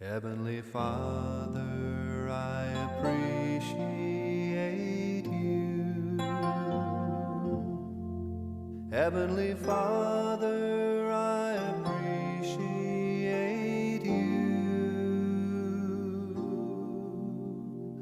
Heavenly Father, I appreciate you. Heavenly Father, I appreciate you.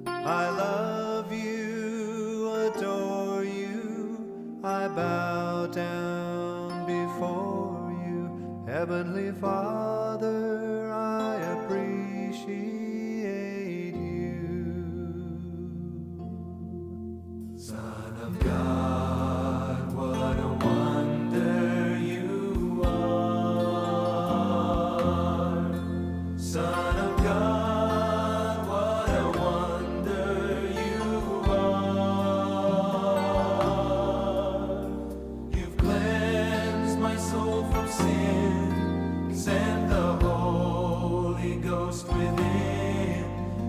I love you, adore you, I bow down before you. Heavenly Father, I appreciate you. Son of God, what a wonder you are. Son of God, what a wonder you are. You've cleansed my soul from sin, sent the Holy Ghost within.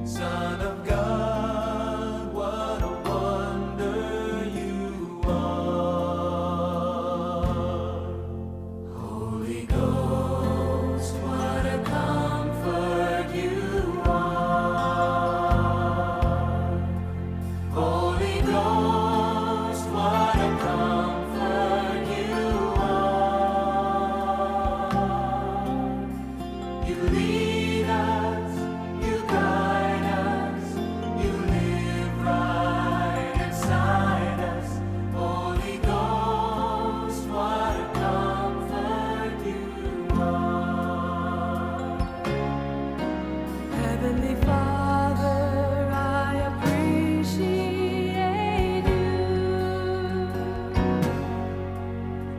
Son of God, what a wonder you are. Holy Ghost, what a comfort you are. Holy Ghost, what a comfort you are. You lead us, you guide us, you live right inside us. Holy Ghost, what a comfort you are. Heavenly Father, I appreciate you.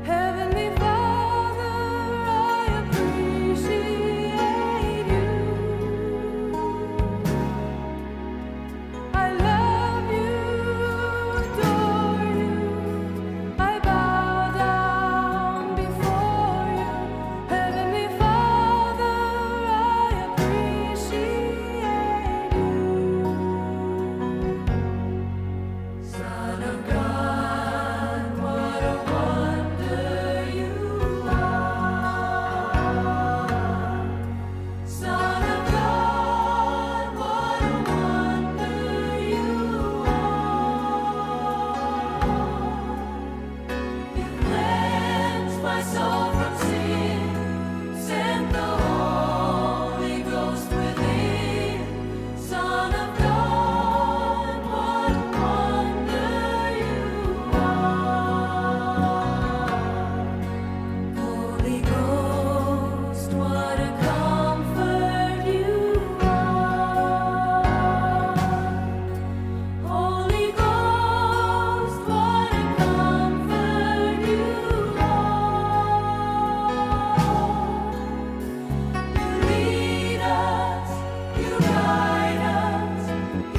Heavenly Father, I appreciate you. I love you, adore you, I bow down before you. Heavenly Father, I appreciate you. Son of God, what a wonder you are. Son of God, what a wonder you are. You cleansed my soul from sin, sent the Holy Ghost within. Son of God, what a wonder you are. Holy Ghost, what a comfort you are. Holy Ghost, what a comfort you are. You lead us, you guide us,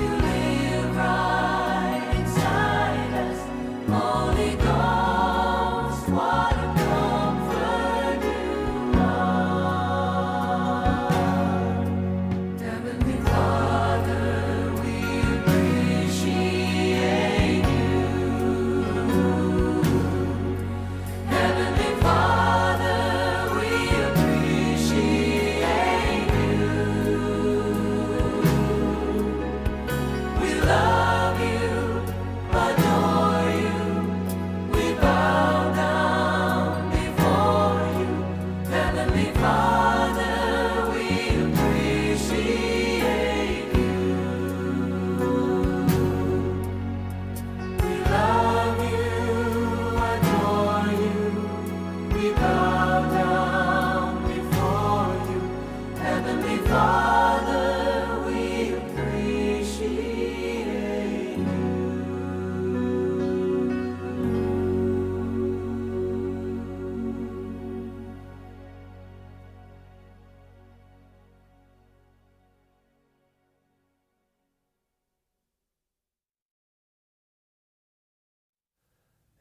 you live right inside us. Holy Ghost, what a comfort you are. Heavenly Father, we appreciate you. Heavenly Father, we appreciate you. We love you, adore you, we bow down before you. Heavenly Father, we appreciate you. We love you, adore you, we bow down before you. Heavenly Father, we appreciate you.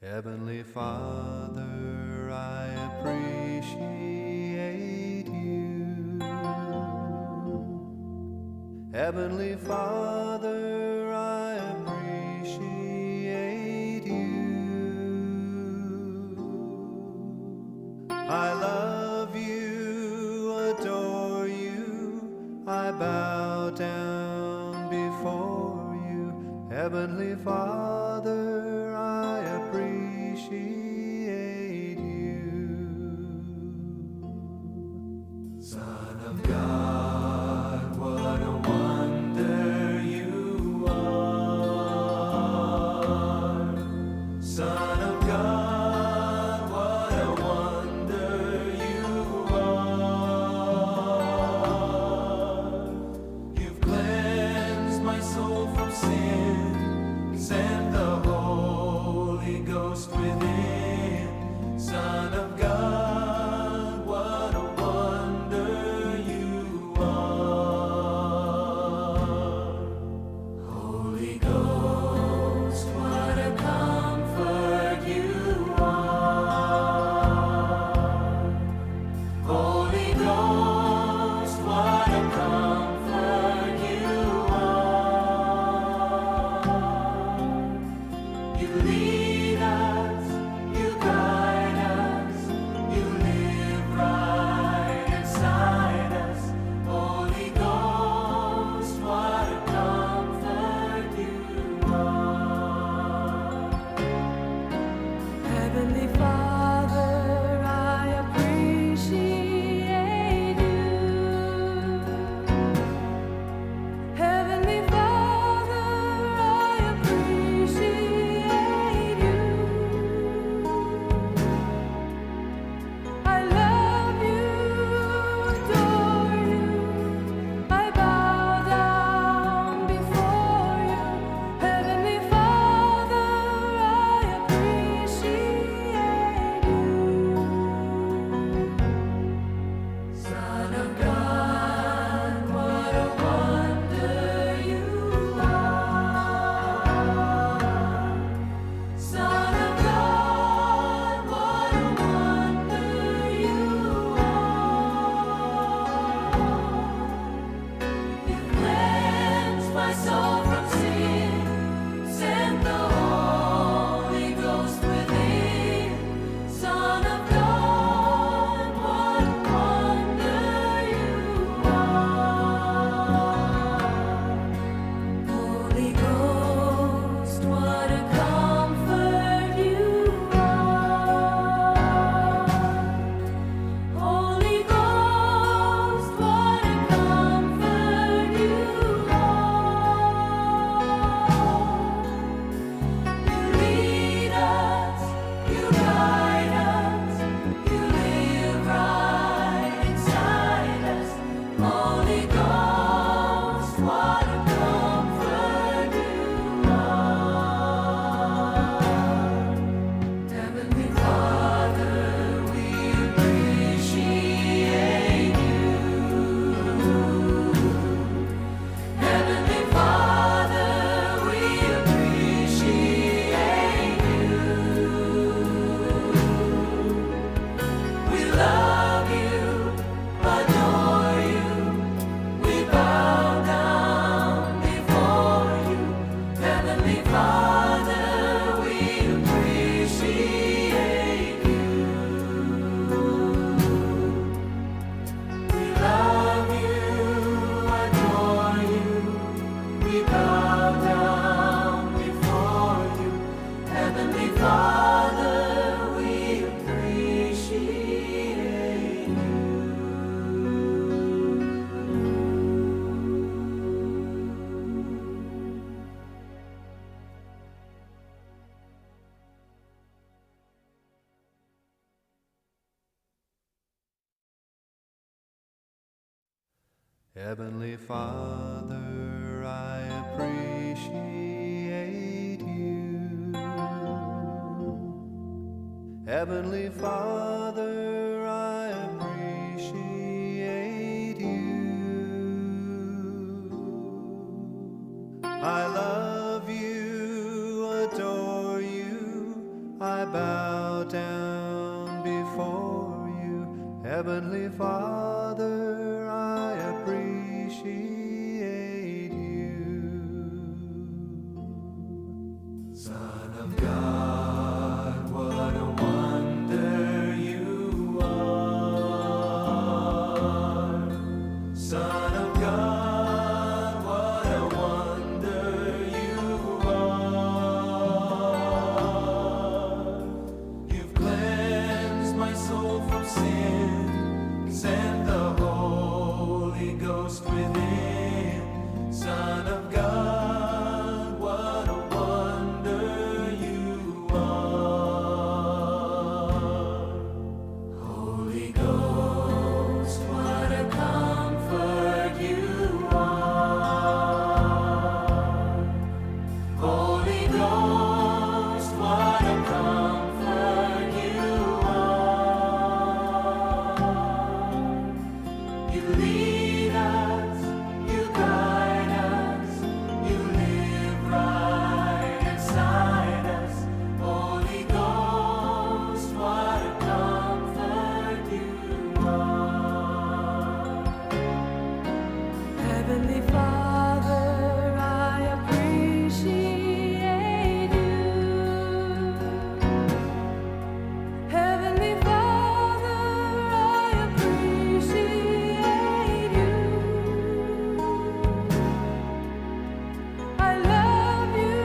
Heavenly Father, I appreciate you. Heavenly Father, I appreciate you. I love you, adore you, I Heavenly Father, I appreciate you. Son of God, what a wonder you are. Son of God, what a wonder you are. You've cleansed my soul from sin, sent the Holy Ghost within. Son of God, what a wonder you are. Holy Ghost, what a comfort you are. Holy Ghost, what a comfort you are. You lead us, you guide us, you live right inside us. Holy Ghost, what a comfort you are. Heavenly Father, I appreciate you. Heavenly Father, I appreciate you. I love you, adore you. I bow down before you. Heavenly Father, I appreciate you. Son of God, what a wonder you are. Son of God, what a wonder you are. You cleansed my soul from sin, sent the Holy Ghost within. Son of God, what a wonder you are. Holy Ghost, what a comfort you are. Holy Ghost, what a comfort you are. You lead us, you guide us, you live right inside us. Holy Ghost, what a comfort you are. Heavenly Father, we appreciate you. Heavenly Father, we appreciate you. We love you, adore you. We bow down before you. Heavenly Father, we appreciate you. We love you, adore you. We bow down before you. Heavenly Father, we appreciate you. Heavenly Father, I appreciate you. Heavenly Father, I appreciate you. I love you, adore you. I bow down before you. Heavenly Father, I appreciate you. Son of God, what a wonder you are. Son of God, what a wonder you are. sin. Send the Holy Ghost within. Son of God, what a wonder you are. Holy Ghost, what a comfort you are. Holy Ghost, what a comfort you are. You lead us, you guide us, you live right inside us. Holy Ghost, what a comfort you are. Heavenly Father, I appreciate you. Heavenly Father, I appreciate you. I love you,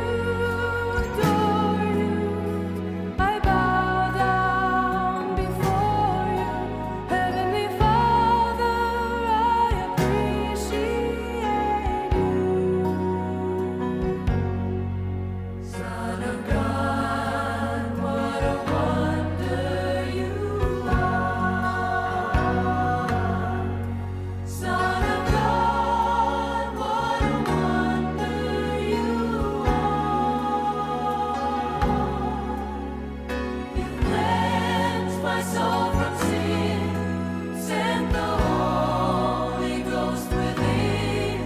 adore you. I bow down before you. Heavenly Father, I appreciate you. Son of God, what a wonder you are. Son of God, what a wonder you are. You cleanse my soul from sin. Send the Holy Ghost within.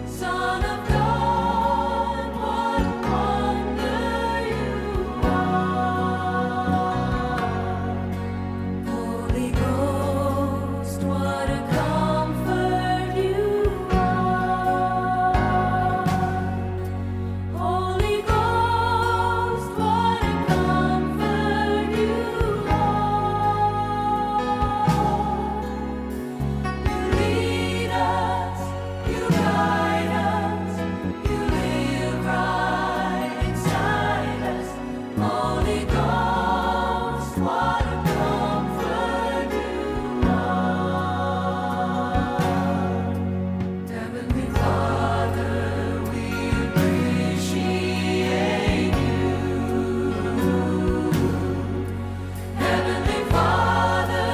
Son of God, what a wonder you are. Holy Ghost, what a comfort you are. Holy Ghost, what a comfort you are. You lead us, you guide us, you live right inside us. Holy Ghost, what a comfort you are. Heavenly Father, we appreciate you. Heavenly Father,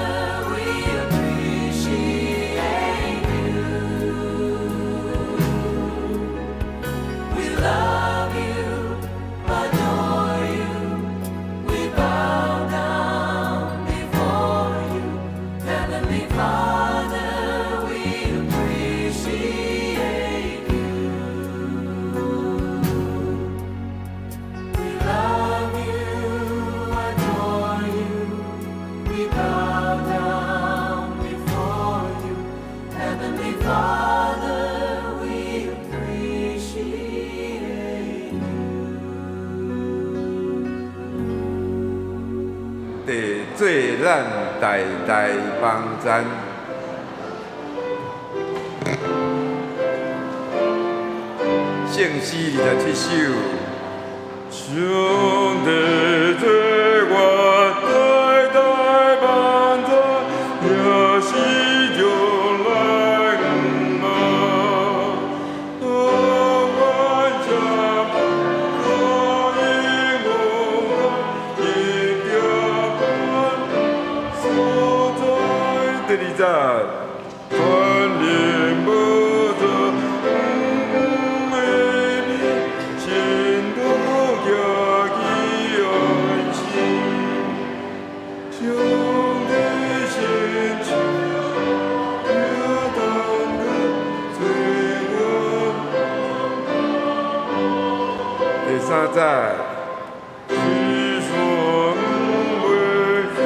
we appreciate you. We love you, adore you. We bow down before you. Heavenly Father, we appreciate you. We love you, adore you. We bow down before you. Heavenly Father, we appreciate you. 地做咱代代帮赞。圣诗27首。上帝做我代代帮赞，也是将来恩啊。我万家可以我一条所在第二站，全年无着美丽，前途行义安心，兄弟心情也当个最好。第三站。是说为一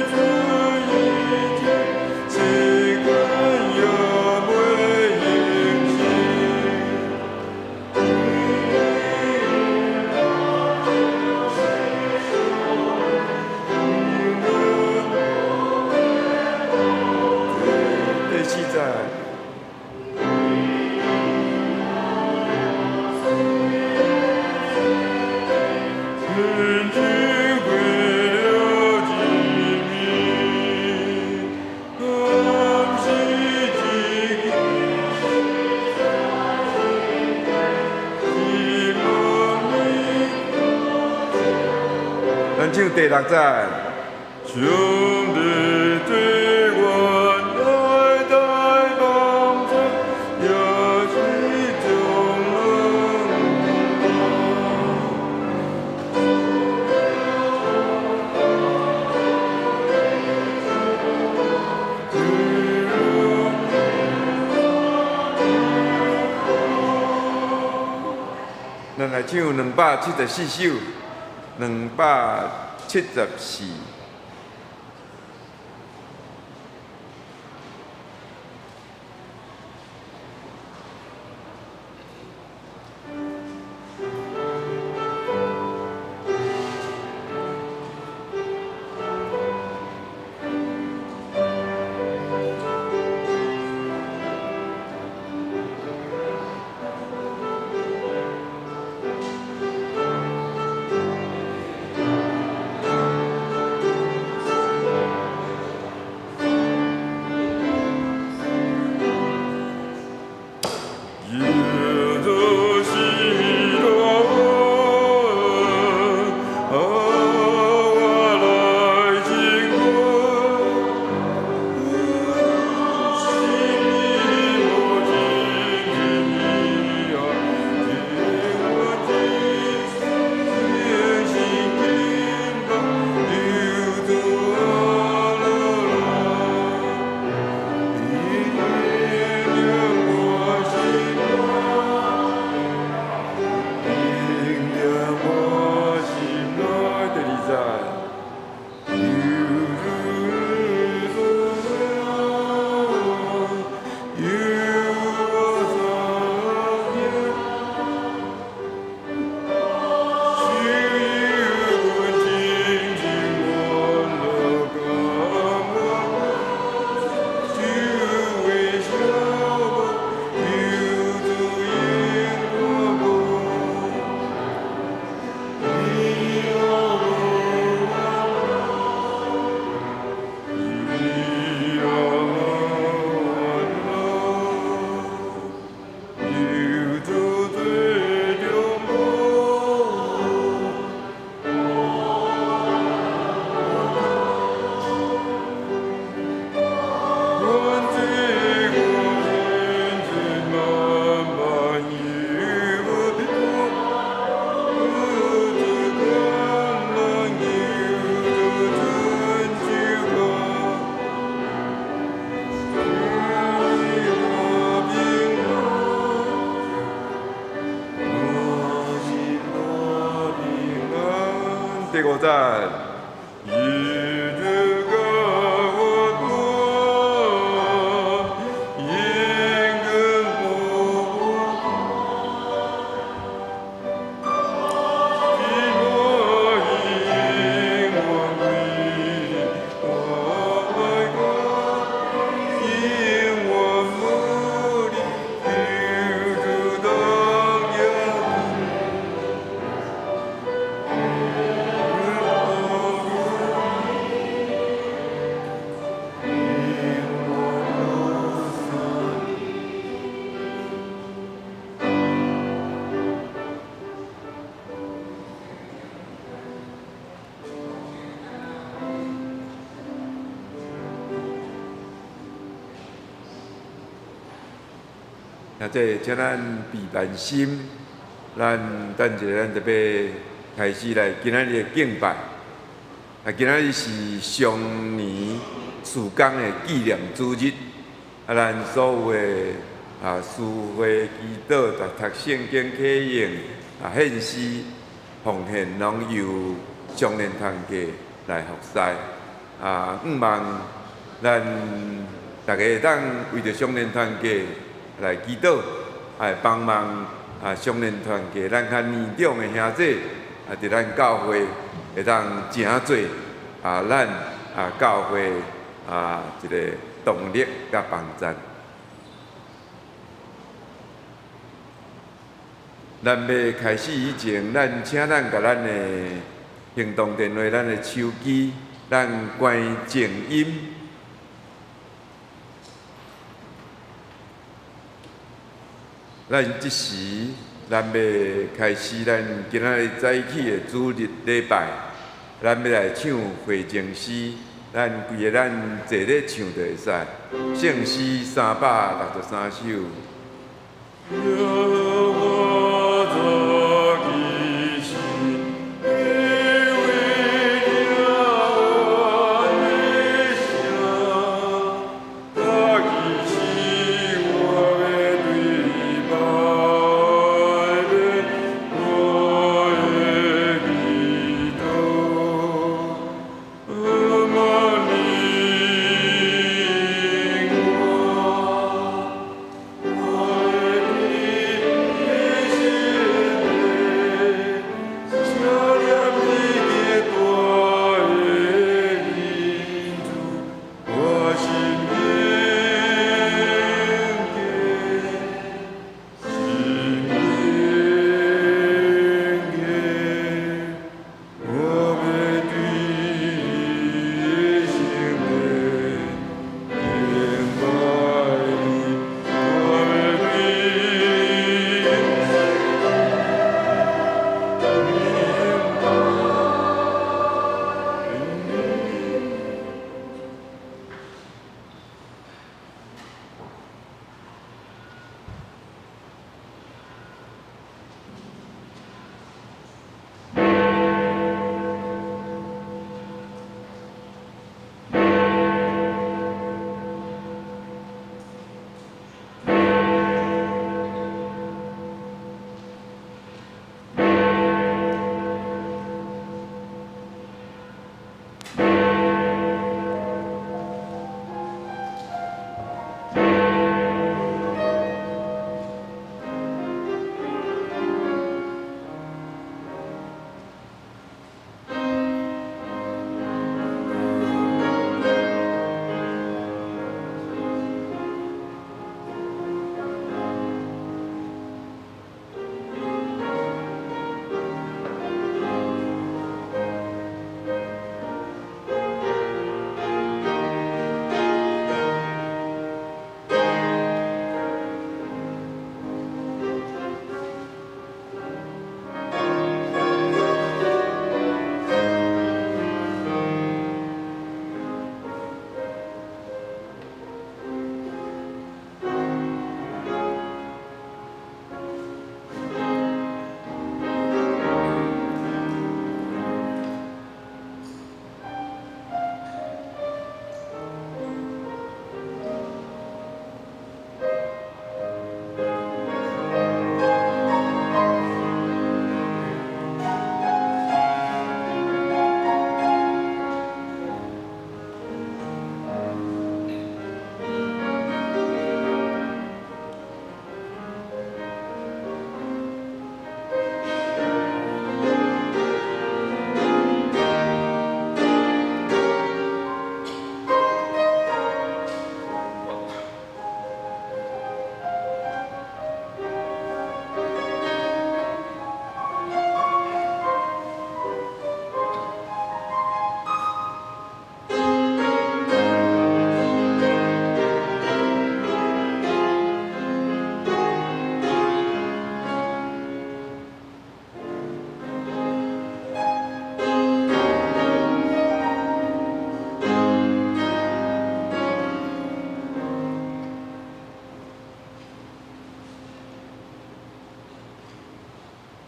这一天，谁敢也袂应心。第四站。第6站。上帝对我代代帮助，也是种咱来唱274首，274。第5站。即请咱闭慢心，咱等一下，咱就要开始来今仔日的敬拜。今仔日是上年曙光的纪念主日，咱所有的诗会、祈祷、读圣经、启应、献诗、奉献，拢由少年团契来服侍。希望咱大家会当为着少年团契来祈祷，帮忙少年团契，咱较年长的兄弟，伫咱教会会当诚做咱教会一个动力甲帮助。咱要开始以前，咱请咱甲咱的行动电话、咱的手机，咱关静音。咱即时，咱要开始咱今仔日早起的主日礼拜。咱要来唱回情诗，咱规个咱坐咧唱就会使。圣诗363首。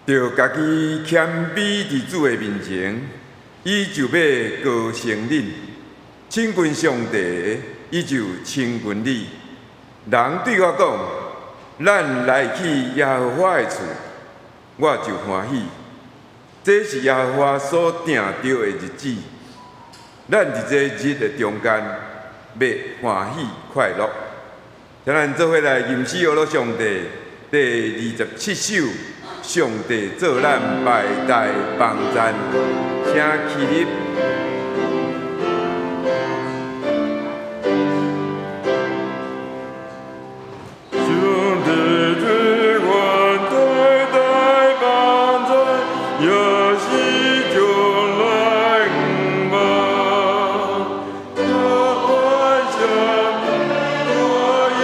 着家己谦卑伫主的面前，伊就要高升恁，亲近上帝，伊就亲近你。人对我讲：“咱来去耶和华的厝，我就欢喜。”这是耶和华所定着的日子，咱伫这日的中间要欢喜快乐。请咱做伙来吟诗学乐上帝第27首。上帝做咱百代帮赞，请起立。上帝对我代代帮赞，也是将来不忘。我想我应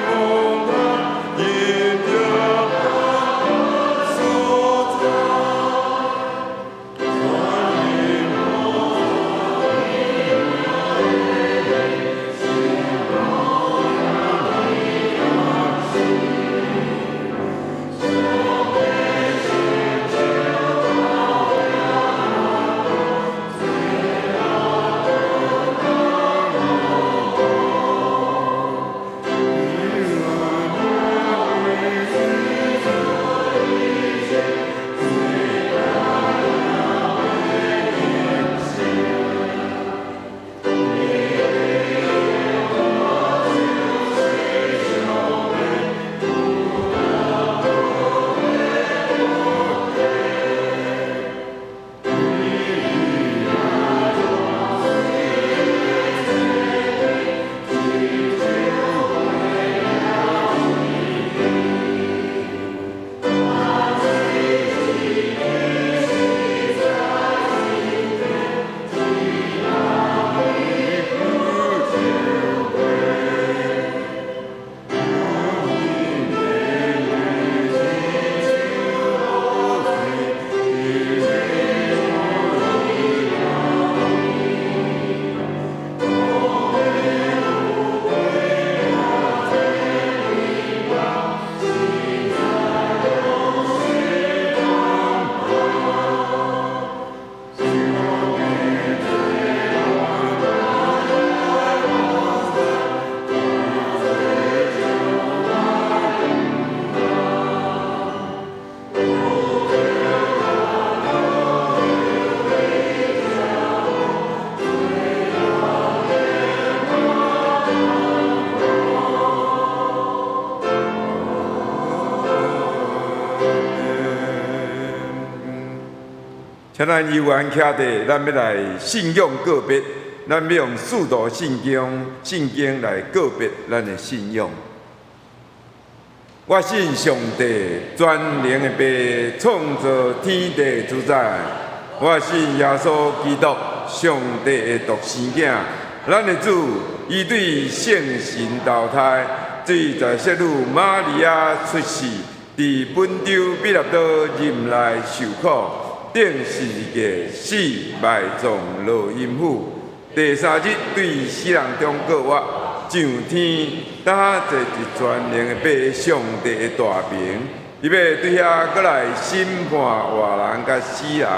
红他，因着。所在，欢迎。请咱游园徛地，咱要来信仰告别，咱要用四道圣经来告别咱的信仰。我信上帝全能的爸，创造天地主宰。我信耶稣基督，上帝的独生子，咱的主，伊对圣神投胎，水在圣女玛利亚出世，伫本州比勒多任内受苦，顶4日死，埋葬落阴府。第3日对死人中过活，上天搭坐一全能的爸，上帝的大名，伊要对遐过来审判活人甲死人。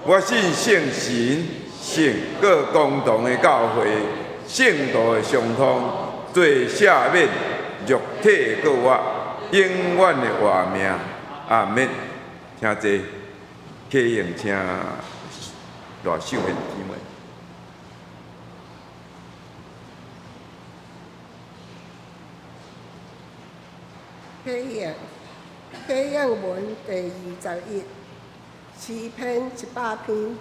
我信圣神、圣各公堂的教会，圣道的相通，罪赦免，肉体过活，永远的活命。阿免，请坐，启应请大手的姊妹。启应文第21，诗篇100篇。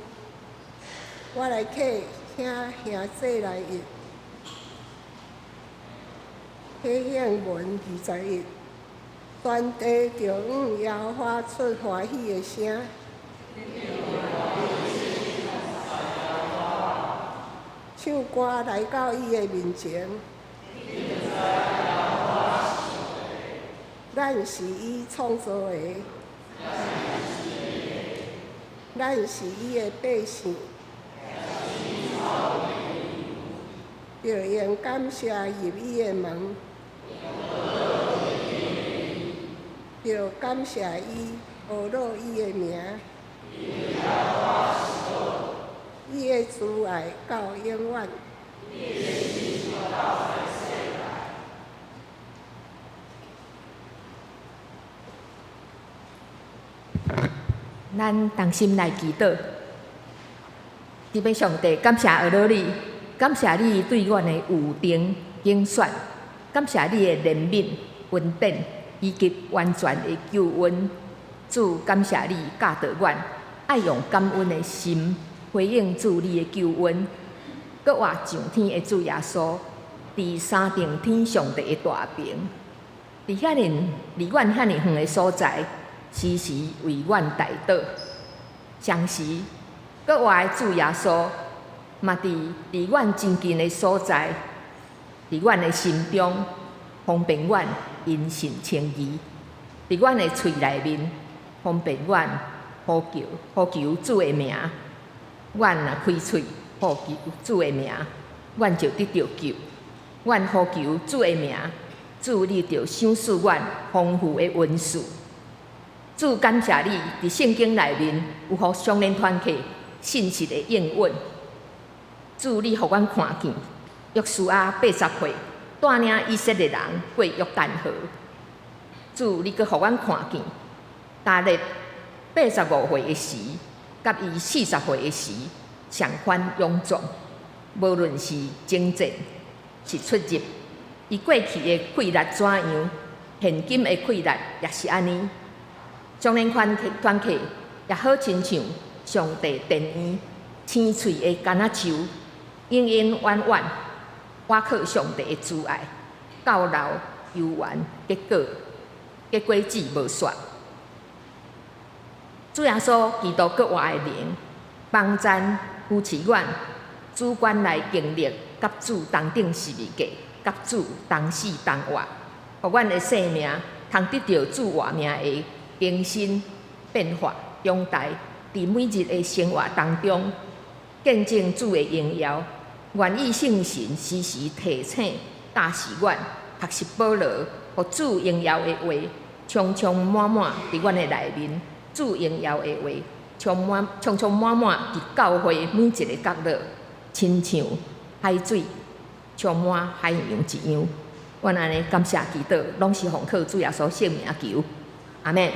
我来启，请兄弟来译。启应文21，全地着向耶和华出欢喜的声。唱歌来到伊的面前。咱是伊创造的，咱是伊的百姓，着用感谢入伊的门，着感谢伊，学落伊的名，伊的慈爱到永远。咱同心来祈祷，伫要上帝感谢俄罗你，感谢你对阮的有定应选，感谢你的怜悯、恩典以及完全的救恩。主，感谢你教导阮，爱用感恩的心回应主你的救恩，搁活上天的主耶稣，伫三定天上帝的大名，伫遐尼离阮遐尼远的所在。时时为阮代祷，相时，搁活的主耶稣，嘛伫离阮真近的所在，伫阮的心中，方便阮因信称义；伫阮的喙内面，方便阮呼求主的名。阮若开喙呼求主的名，阮就得到救。阮呼求主的名，主你就赏赐阮丰富的恩赐。主，感谢你伫圣经内面有互相连团契信实的应允。主，你互阮看见，约书亚80岁带领以色列人过约旦河。主，你阁互阮看见，大列85岁的时，甲伊40岁的时，上款勇壮。无论是征战，是出入，伊过去的气力怎样，现今的气力也是安尼。将咱团契也好亲像上帝殿院青翠的橄榄树，永永远远倚靠上帝的慈爱，到老悠远结果子无煞。主耶稣基督国活的灵，帮赞扶持阮，主管来经历甲主同顶是物价，甲主同死同活，互阮的生命通得到主活命的更新、变化、长大，伫每日的生活当中，见证主的荣耀。愿意圣神时时提醒、教示阮，学习保罗，互主荣耀的话，充充满满伫阮的内面。主荣耀的话，充充满满伫教会每一个角落，亲像海水充满海洋一样。阮安尼感谢祈祷，拢是奉靠主耶稣圣名求。阿们。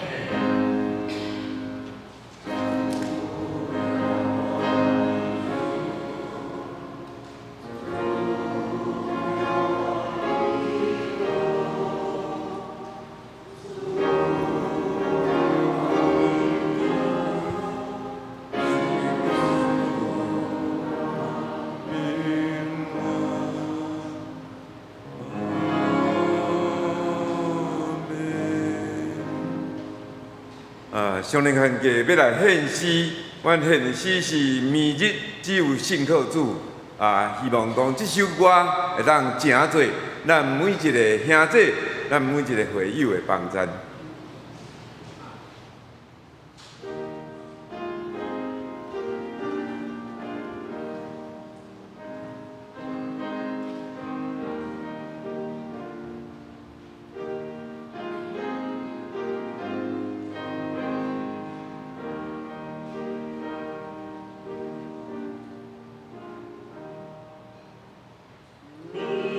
上灵汉家要来献诗，阮献的诗是《明日只有信靠主》希望讲这首歌会当诚做咱每一个兄弟、咱每一个会友的帮衬。你的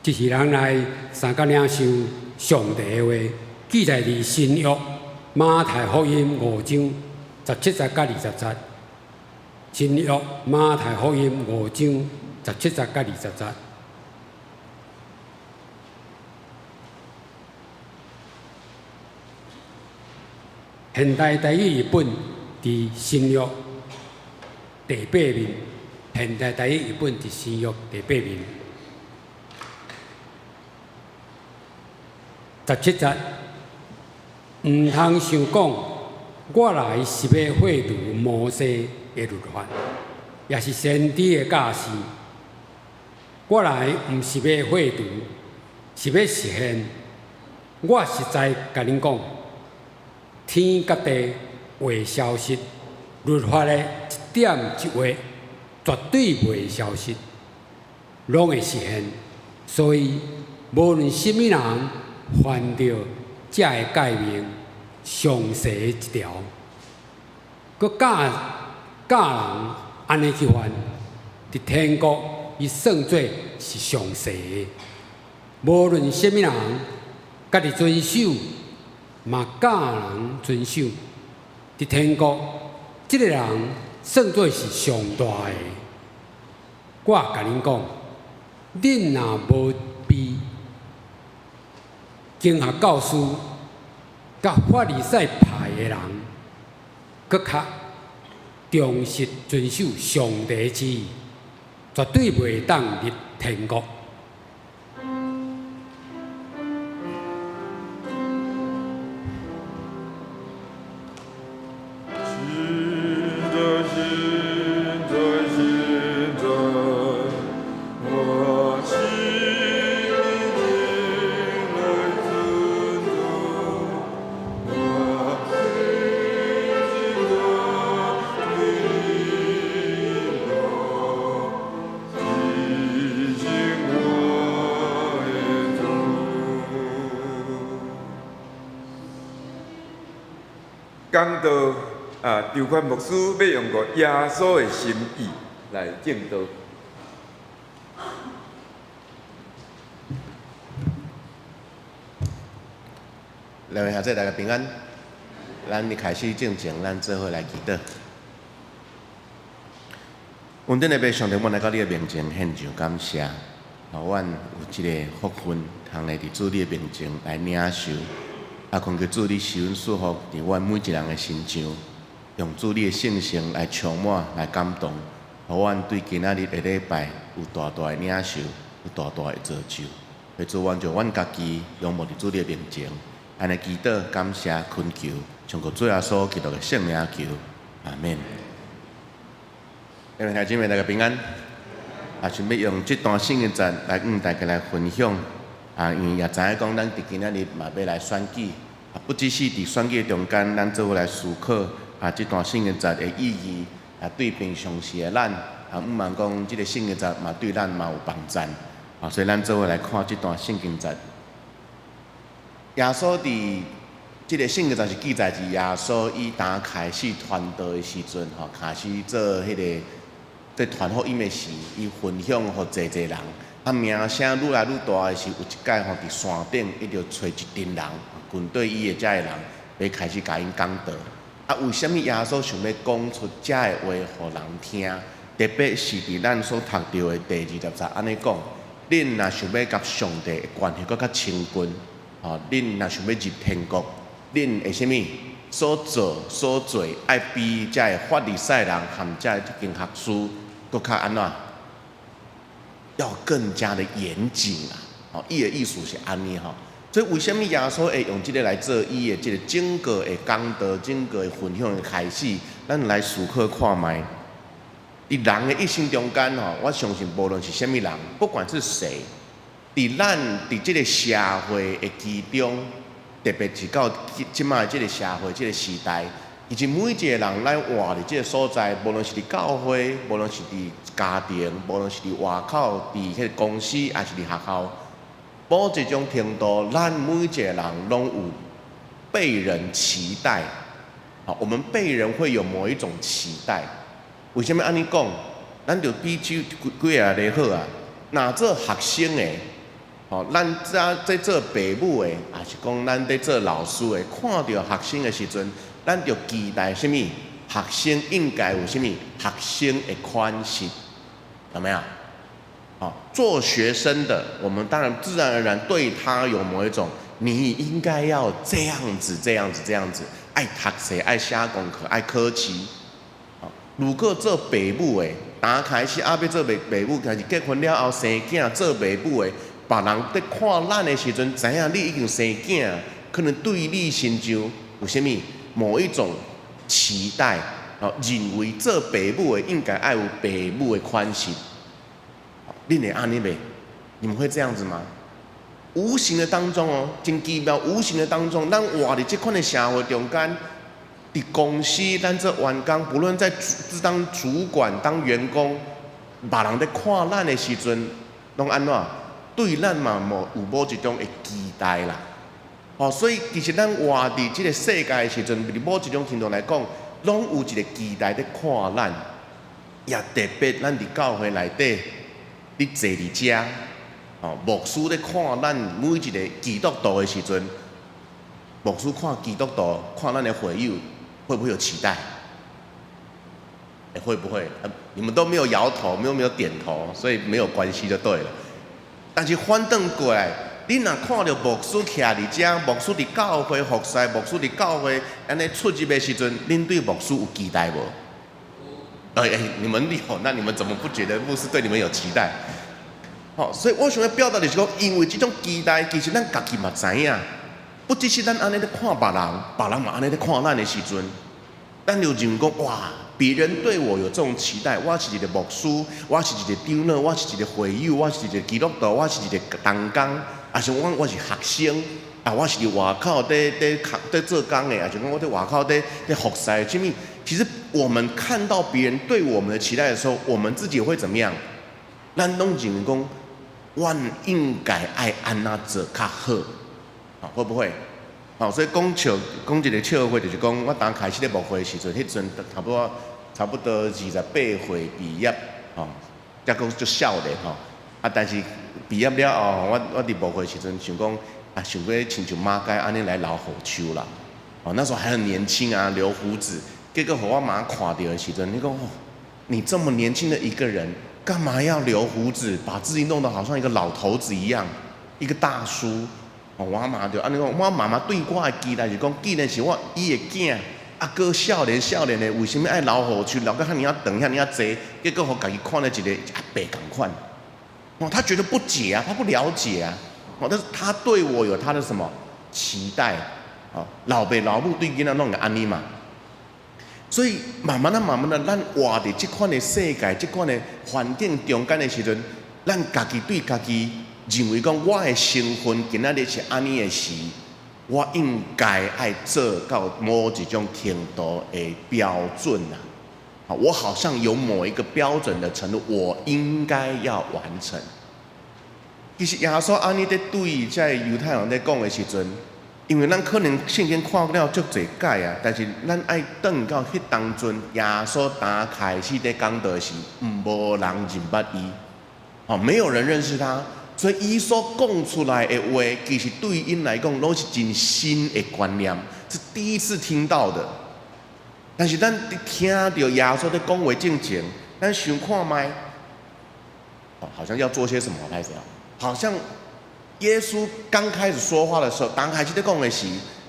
一世人来三角领受上帝的话，记载伫新约马太福音5章17节甲20节。新约马太福音5章17节甲20节。现代台语译本伫新约第8面，现代台语译本伫新约第8面。17节，毋通想讲，我来是要废除摩西的律法，也是先知的教示。我来毋是要废除，是要实现。我实在甲恁讲。天甲地会消失，律法的一点一画绝对袂消失，拢会实现。所以，无论什么人犯着，才会改名上细一条。佮教人安尼去犯，伫天国伊算做是上细的。无论什么人，家己遵守。嘛教人遵守，伫天国，即个人算做是上大的。我甲恁讲，恁若无比经学教师甲法利赛派的人，搁较忠实遵守上帝的旨意，绝对袂当入天国。讲到筹款牧师要用过耶稣的心意来正道。两位兄弟大家平安。咱一开始正经，咱做伙来祈祷。稳定的被上帝我来到你的面前献上感谢，互阮有即个福分，通来伫主你的面前来领受。啊，恳求主你施恩赐福伫阮每一人的身上，用主你的圣性来充满、来感动，互阮对今仔日的礼拜有大大的领受，有大大的造就。为主，阮就阮家己仰慕伫主你的面前，安尼祈祷、感谢、恳求，从个主耶稣基督的圣名求，阿免。因为弟兄姊妹大家平安，啊，想要用这段圣经节来大家来分享。因为也知影讲，咱伫今仔日嘛要来选举，不只是伫选举中间，咱做伙来思考这段圣经节的意义，对平常时的咱，毋茫讲即个圣经节嘛对咱嘛有帮助，所以咱做伙来看这段圣经节。耶稣伫即个圣经节是记载是耶稣伊当开始传道的时阵，开始做迄个在传福音的时，伊分享互济人。名声愈来愈大的是，有一届伫山顶，伊就找一群人，军队伊的遮的人，要开始甲因讲道。为什么耶稣想要讲出遮的话，互人听？特别是伫咱所读到的第20节安尼讲，恁若想要甲上帝的关系搁较亲近，恁若想要入天国，恁会啥物？所做爱比遮的法利赛人含遮的经学书搁较安怎？要更加的严谨啊！伊的意思是安尼哈，所以为什么耶稣会用这个来做伊的这个整个的讲道、整个的分享的开始？咱来思考看卖，伫人的一生中间吼，我相信无论是啥物人，不管是谁，伫咱伫这个社会的其中，特别是到即卖这个社会、这个时代。以及每一个人来活伫即个所在，无论是伫教会，无论是伫家庭，无论是伫外口，伫迄个公司，还是伫学校，某一种程度，咱每一个人拢有被人期待。我们被人会有某一种期待。为什么安尼讲？咱就比几个例好啊。若做学生的，咱在做爸母的，也是讲咱在做老师的，看到学生的时阵，咱就期待什么？学生应该有什么？学生的宽心，有没有？做学生的，我们当然自然而然对他有某一种，你应该要这样子，爱读书，爱写功课，爱考试。如果做爸母的，打开始要做爸母，开始结婚了后生囝，做爸母的，别人在看咱的时阵，知影你已经生囝，可能对你心上有啥物某一种期待，认为做爸母的应该爱有爸母的宽心。恁会安尼袂？你们会这样子吗？无形的当中真奇妙，无形的当中，咱活伫这款的社会中间，伫公司，咱做员工，不论在当主管、当员工，别人在看咱的时阵，拢安怎？对咱嘛有某一种的期待啦。所以其实咱活伫这个世界的时阵，伫某一种程度来讲，拢有一个期待在看咱，也特别咱伫教会内底。你坐伫遮，牧师咧看咱每一个基督徒的时阵，牧师看基督徒看咱的会友，会不会有期待？会不会？你们都没有摇头，没有点头，所以没有关系就对了。但是反转过来，你若看到牧师徛伫遮，牧师伫教会服侍，牧师伫教会安尼出入的时阵，恁对牧师有期待无？你们有，那你们怎么不觉得牧师对你们有期待？所以我想要表达的是讲，因为这种期待，其实咱家己嘛知影，不只是咱安尼咧看别人，别人嘛安尼咧看咱的时阵，咱就认为讲哇，别人对我有这种期待，我是一个牧师，我是一个长老，我是一个会友，我是一个基督徒，我是一个同工，还是我是学生，我是伫外口在做工的，还是讲我在外口在服侍，什么？其实我们看到别人对我们的期待的时候，我们自己会怎么样？咱拢认为讲，我应该爱安怎做较好，会不会？所以讲一个笑话，就是讲我刚开始咧牧会的时阵，迄阵差不多28岁毕业，才讲足少年但是毕业了后，我伫牧会的时阵想讲，想过亲像马街安尼来老虎丘啦，那时候还很年轻啊，留胡子。结果我妈看到的时阵，你讲你这么年轻的一个人，干嘛要留胡子，把自己弄得好像一个老头子一样，一个大叔？我妈就安尼讲，我妈妈对我的期待是讲，既然是我伊的囝，哥少年的，为什么爱老虎去留到遐尼啊长遐尼啊济？结果我家己看了一个阿伯同款，他觉得不解啊，他不了解啊，但是他对我有他的什么期待？老爸老母对囡仔弄个安尼嘛。所以慢慢的，咱活伫这款的世界、这款的环境中间的时阵，咱家己对家己认为讲，我的身份今仔日是安尼的时，我应该爱做到某一种程度的标准啊。我好像有某一个标准的程度，我应该要完成。其实耶稣安尼在对在犹太人在讲的时阵。因为咱可能圣经看了足侪解啊，但是咱爱等到迄当阵，耶稣打开始在讲道时，无人认捌伊，没有人认识他，所以伊所讲出来的话，其实对因来讲都是真新的观念，是第一次听到的。但是咱听到耶稣在讲话之前，咱想看卖，好像要做些什么开始啊，好像。耶稣刚开始说话的时候，刚开始在讲的是，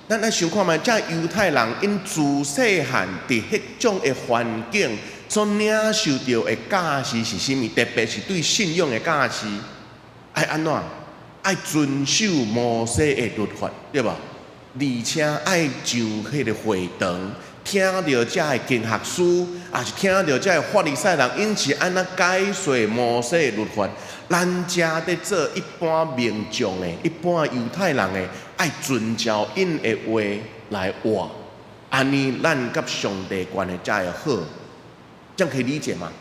咱想看嘛，这犹太人因自细汉伫迄种的环境所领受到的教示是甚物？特别是对信仰的教示，爱安怎？爱遵守摩西的律法，对吧？而且爱上迄个会堂，听到这的经学书，也是听到这的法利赛人因是安怎解说摩西的律法。咱遮在做一般民众的、一般犹太人的，爱遵照因的话来活，安尼咱甲上帝关系才会好，这样可以理解吗？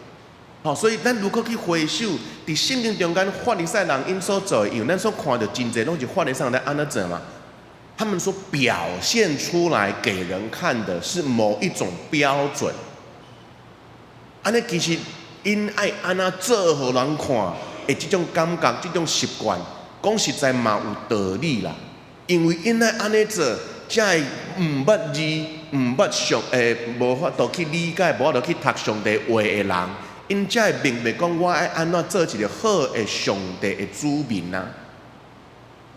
所以咱如果去回首伫圣经中间法利赛人因所做的，因为咱所看到真侪拢是法利赛人在安怎做嘛？他们所表现出来给人看的是某一种标准，安尼其实因爱安怎做互人看。这种感觉、这种习惯，讲实在嘛有道理啦，因为因爱安尼做，才会毋捌字、毋捌无法度去理解，无法度去读上帝话的人，因才会明白讲我爱安怎做一个好的上帝的子民啊。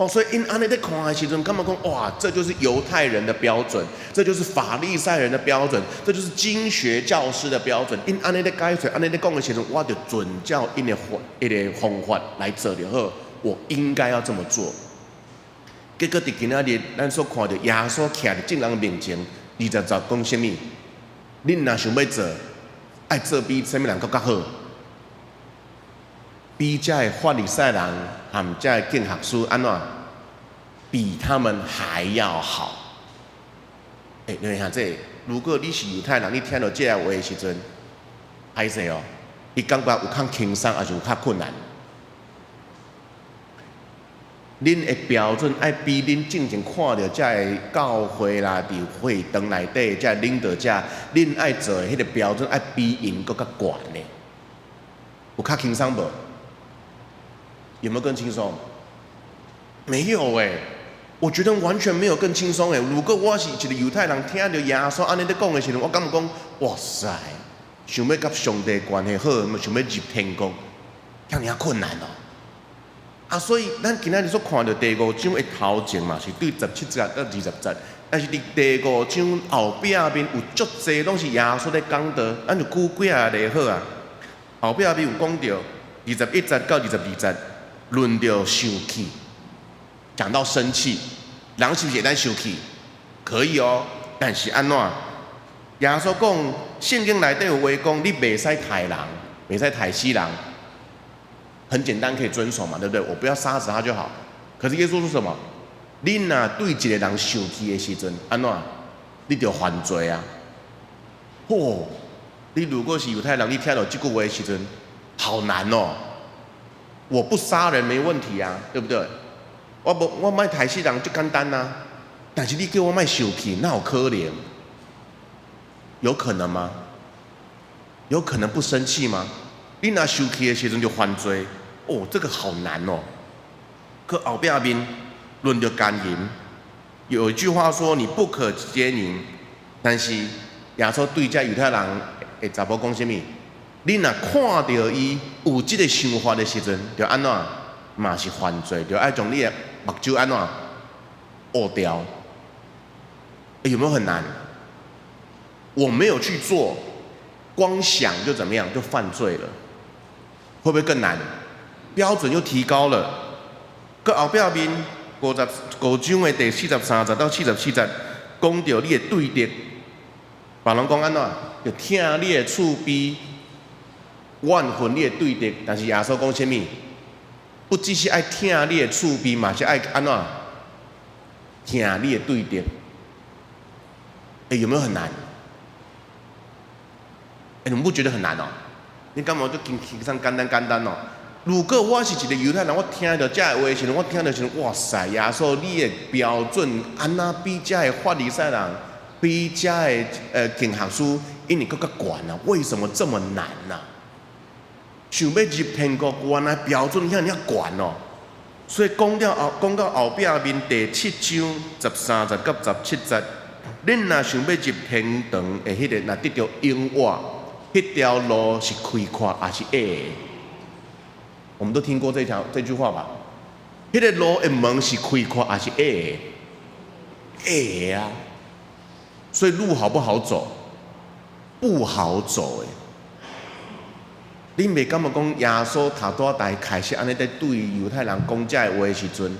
所以因安尼在看的时阵，感觉讲哇，这就是犹太人的标准，这就是法利赛人的标准，这就是经学教师的标准。因安尼在解说、安尼在讲的时阵，我就遵照因的方法来做就好。我应该要这么做。结果伫今仔日，咱所看到耶稣徛伫众人面前，20节讲什么？恁若想要做，爱做比什么人更较好？比这的法利赛人和这的经学师安怎？比他们还要好。你看这，如果你是犹太人，你听到这话的时阵，歹势哦，你感觉有较轻松，还是有较困难？恁的标准爱比恁正前看到这的教会啦，伫会堂内底这领导者，恁爱做的迄个标准爱比因搁较悬呢？有较轻松无？有没有更轻松？没有我觉得完全没有更轻松如果我是一个犹太人，听到耶稣安尼在讲的时候，我感觉讲，哇塞，想要甲上帝关系好，想要入天国，遐尔困难所以咱今仔日所看到第5章的头前嘛，是对17节到20节，但是伫第5章后壁面有足侪拢是耶稣在讲道，咱就举几下例好啊。后壁面有讲到21节到22节。论到生气，讲到生气，人是不是会当生气？可以但是安怎？耶稣讲，圣经内底有话讲，你袂使害人，袂使害死人，很简单可以遵守嘛，对不对？我不要杀死他就好。可是耶稣说什么？你若对一个人生气的时阵，安怎？你就犯罪啊！你如果是犹太人，你听到这句话的时阵，好难我不杀人没问题啊，对不对？我莫害死人就简单啊。但是你叫我莫生气，那有可能？有可能吗？有可能不生气吗？你若生气的时阵就犯罪，这个好难可后壁面论到奸淫，有一句话说你不可奸淫，但是耶稣对这犹太人的查某讲什么？你若看到伊有这个想法的时阵，就安怎嘛是犯罪，就爱将你的目睭安怎挖掉。有没有很难？我没有去做，光想就怎么样，就犯罪了，会不会更难？标准又提高了。搁后壁面5章的第43节到47节，讲到你的对敌，别人讲安怎，就听你的厝边。怨恨你的对敌，但是耶稣讲什么？不只是爱听你的厝边，嘛是爱安怎？听你的对敌。有没有很难？你们不觉得很难你感觉就轻松简单如果我是一个犹太人，我听到这话的时候，我听到时候，哇塞，耶稣你的标准安那比这的法利赛人，比这的经学师，因为更加悬为什么这么难想要入天国，原来标准遐尔悬所以讲到后壁面第7章13节到17节，恁若想要入天堂的迄个，若得到永活，迄条路是开阔还是矮的？我们都听过这句话吧？迄个路的门是开阔还是矮的？矮的啊！所以路好不好走？不好走你袂感觉讲耶稣头拄仔开始安尼在对犹太人讲这话的时阵，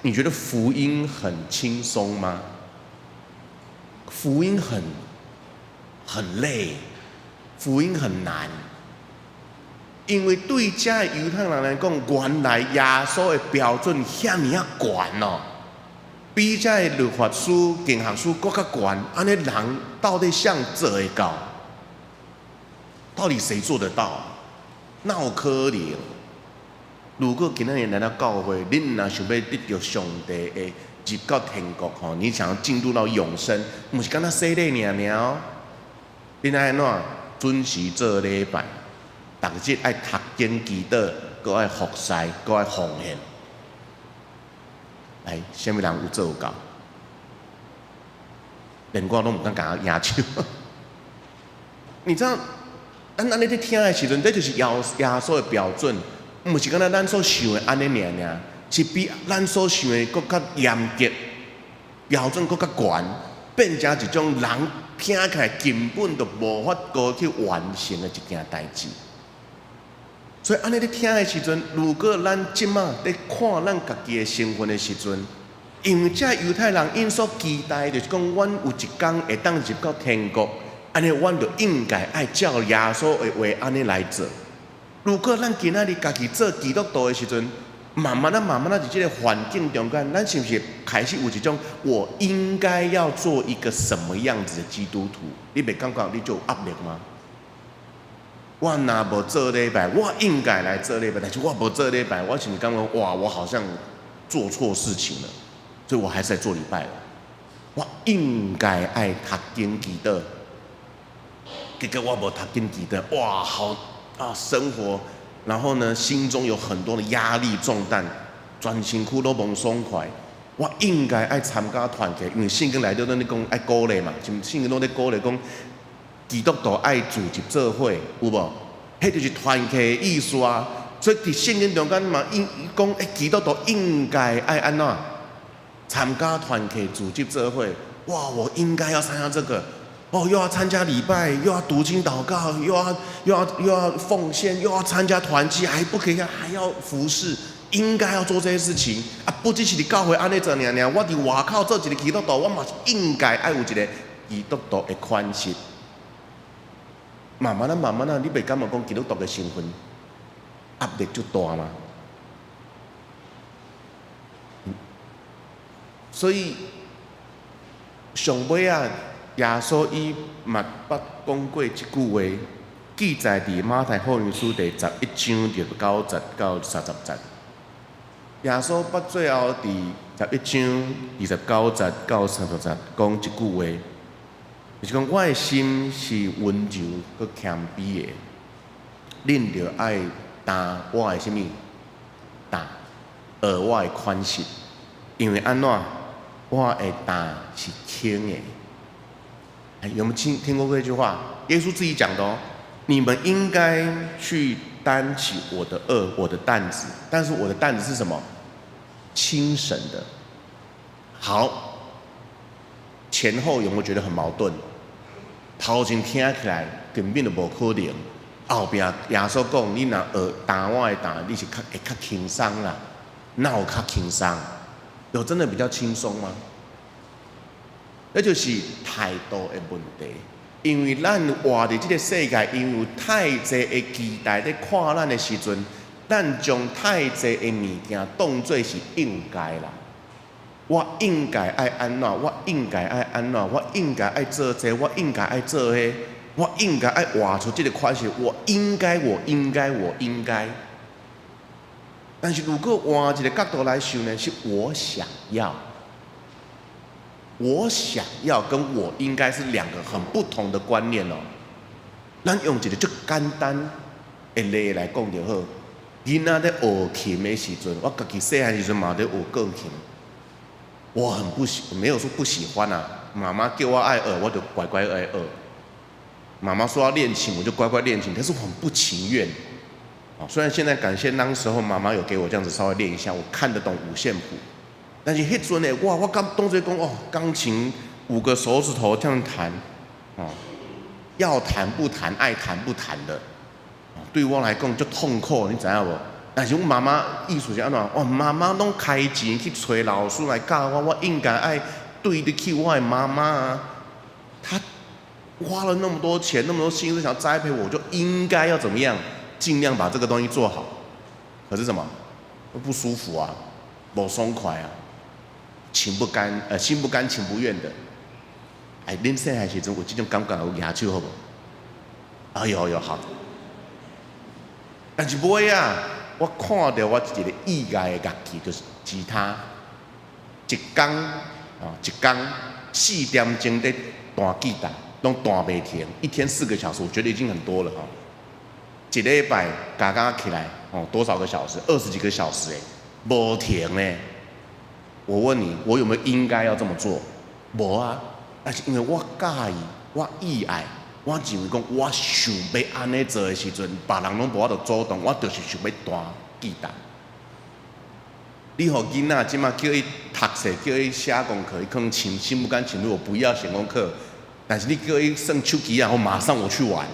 你觉得福音很轻松吗？福音很累，福音很难，因为对这犹太人来讲，原来耶稣的标准遐尔悬比这律法师、经学师更较悬，安尼人到底谁做会到？到底谁做得到？哪有可能？如果今天来到教会，恁若想要得到上帝的入到天国你想要进入到永生，不是干那洗礼尔恁爱安怎准时做礼拜，逐日爱读经祈祷，搁爱服侍，搁爱奉献，来，什么人有做有到？连我拢唔敢甲压手。你知道，咱安尼咧听的时阵，这就是耶稣的标准，毋是敢若咱所想的安尼尔，是比咱所想的搁较严格，标准搁较悬，变成一种人听起来根本就无法度去完成的一件代志。所以安尼咧听的时阵，如果咱即马咧看咱家己的身份的时阵，因为这犹太人因所期待就是讲，阮有一天会当入到天国，安尼阮就应该爱照耶稣的话安尼来做。如果咱今仔日家己做基督徒的时阵，慢慢伫这个环境中间，咱是不是开始有一种我应该要做一个什么样子的基督徒？你袂感觉你就有压力吗？我若无做礼拜，我应该来做礼拜，但是我无做礼拜，我是不是感觉哇，我好像做错事情了？所以我还是在做礼拜了。我应该爱读经祈祷，结果我无读经祈祷，哇，好啊，生活，然后呢，心中有很多的压力重担，全身躯都无爽快。我应该爱参加团契，因为圣经内底都咧讲爱鼓励嘛，圣经都咧鼓励讲，基督徒爱组织做伙，有无？迄就是团契的意思啊。所以伫圣经中间嘛，讲基督徒应该爱安怎？参加团契组织做伙，哇！我应该要参加这个，哦，又要参加礼拜，又要读经祷告，又要奉献，又要参加团契，还不可以，还要服侍，应该要做这些事情啊！不只是你教会安尼做尔，我伫外口做一个基督徒，我嘛是应该爱有一个基督徒的款式。慢慢你袂感觉讲基督徒的身份压力就大吗？所以上尾啊，耶稣伊嘛捌讲过一句话，记载伫马太福音书第11章第90到30节。耶稣捌最后伫11章29节到30节讲一句话，就是讲我的心是温柔佮谦卑的，恁着爱担我的什么担，我的款式，因为安怎？我的担是轻的。有没有听过这句话？耶稣自己讲的哦。你们应该去担起我的我的担子，但是我的担子是什么？轻省的。好，前后有没有觉得很矛盾？头前听起来根本就无可能，后边耶稣讲，你若担我的担，你是会较轻松啦，哪有较轻松？有真的比较轻松吗？那就是态度的问题。因为咱活伫这个世界，因为有太侪的期待在看咱的时阵，咱将太侪的物件当作是应该啦。我应该爱安怎？我应该爱安怎？我应该爱做这，我应该爱做迄，我应该爱画出这个款式。我应该。但是如果换一个角度来想呢，是我想要。我想要跟我应该是两个很不同的观念哦。咱用一个最简单的例来讲就好。囡仔在学琴的时阵，我家己细汉时阵嘛在学钢琴，我很没有说不喜欢啊。妈妈叫我爱学，我就乖乖爱学。妈妈说要练琴，我就乖乖练琴，可是我很不情愿。虽然现在感谢当时候妈妈有给我这样子稍微练一下，我看得懂五线谱，但是迄阵呢，哇，我刚当作讲哦，钢琴5个手指头这样弹，要弹不弹，爱弹不弹的，对我来讲就痛苦，你知影无？但是我妈妈意思是安怎？哦，妈妈拢开钱去找老师来教我，我应该爱对得起我的妈妈啊。她花了那么多钱，那么多心思想栽培我，就应该要怎么样？尽量把这个东西做好，可是什么不舒服啊，不爽快啊，心不甘情不愿的。哎，恁细汉时阵有这种感觉有举手好不？啊有好。但是不会啊，我看到我一个意外的乐器就是吉他，一天4点钟在弹吉他，拢弹袂停，一天4个小时，我觉得已经很多了哈。一礼拜加起来多少个小时？20几个小时无停嘞。我问你，我有没有应该要这么做？无啊，但是因为我介意，我意爱，我认为讲我想要安尼做的时阵，别人拢无法度主动，我就是想要担记担。你互囡仔即马叫伊读册，叫伊写功课，伊可能心不甘情不愿，我不要写功课。但是你叫伊耍手机啊，我马上我去玩。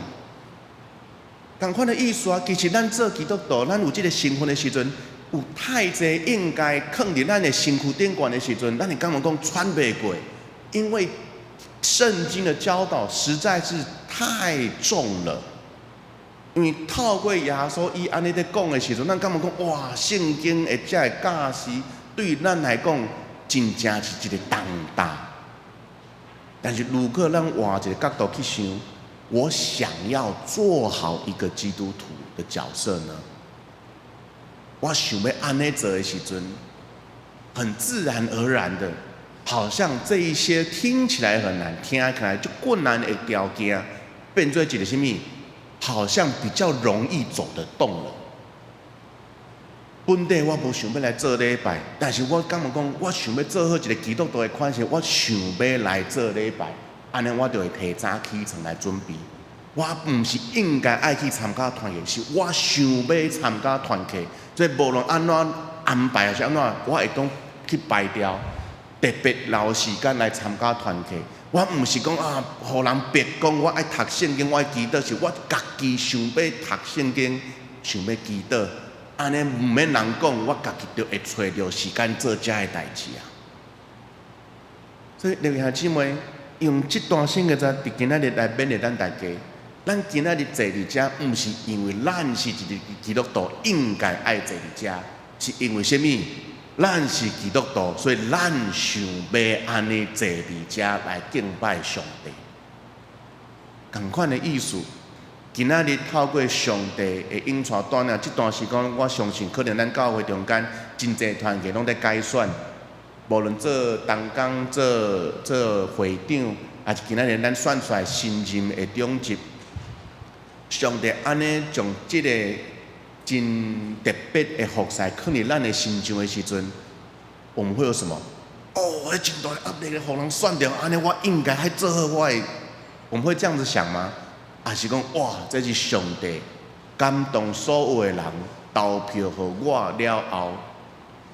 同款的意思啊，其实咱做基督徒，咱有即个身份的时阵，有太侪应该放伫咱的身躯顶悬的时阵，咱会感觉讲喘袂过，因为圣经的教导实在是太重了。因为透过耶稣伊安尼在讲的时阵，咱感觉讲哇，圣经的这个教示对咱来讲真正是一个重担。但是如果咱换一个角度去想，我想要做好一个基督徒的角色呢？我想要安尼做的时阵，很自然而然的，好像这一些听起来很难、听起来就困难的条件，变做一个什么？好像比较容易走得动了。本地我无想要来做礼拜，但是我感觉讲，我想要做好一个基督徒的款式，我想要来做礼拜，安尼我就会提早起床来准备。我唔是应该爱去参加团契，是我想要参加团契，所以无论安怎安排还是安怎，我会当去排掉，特别留时间来参加团契。我唔是讲啊，互人别讲我爱读圣经，我爱祈祷，是我家己想要读圣经，想要祈祷，安尼唔免人讲，我家己就会找到时间做遮个代志啊。所以，弟兄姊妹，用这段圣经在今仔日来勉励咱大家，咱今仔日坐伫遮，唔是因为咱是一个基督徒应该爱坐伫遮，是因为什么？咱是基督徒，所以咱想要安尼坐伫遮来敬拜上帝。同款的意思，今仔日透过上帝的引传带领，这段时间我相信，可能咱教会中间真侪团契拢在改选，无论做同工、做会长，还是今仔日咱选出来新任的长职，上帝安尼将这个真特别的服侍，放伫咱的心上的时阵，我们会有什么？哦，我真大压力，互人选掉，安尼我应该还做好我的。我们会这样子想吗？还是讲哇，这是上帝感动所有的人投票给我了后，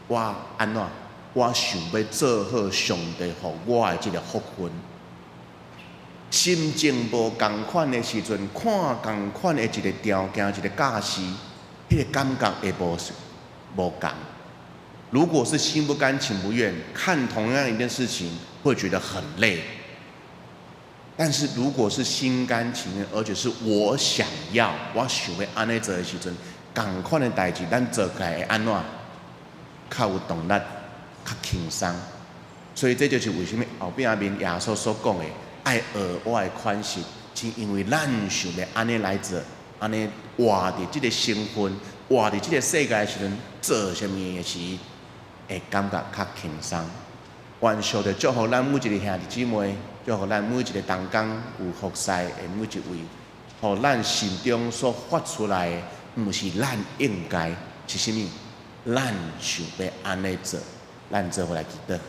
我安怎？我想要做好上帝给我的这个福分。心情无共款的时阵，看共款的一个条件、一个教示。那个感觉会无共。如果是心不甘情不愿，看同样一件事情，会觉得很累。但是如果是心甘情愿，而且是我想要，我想要安尼做的时阵，同款的代志，咱做起来会安怎？较有动力，较轻松。所以这就是为什么后边耶稣所讲的，爱额外的款式，是因为咱想要安尼来做。安尼活伫即个身份，活伫即个世界的时阵，做啥物的时，会感觉较轻松。愿上帝祝福咱每一个兄弟姊妹，祝福咱每一个同工有服侍的每一位，互咱心中所发出来的，毋是咱应该，是啥物？咱想要安尼做，咱做伙来祈祷。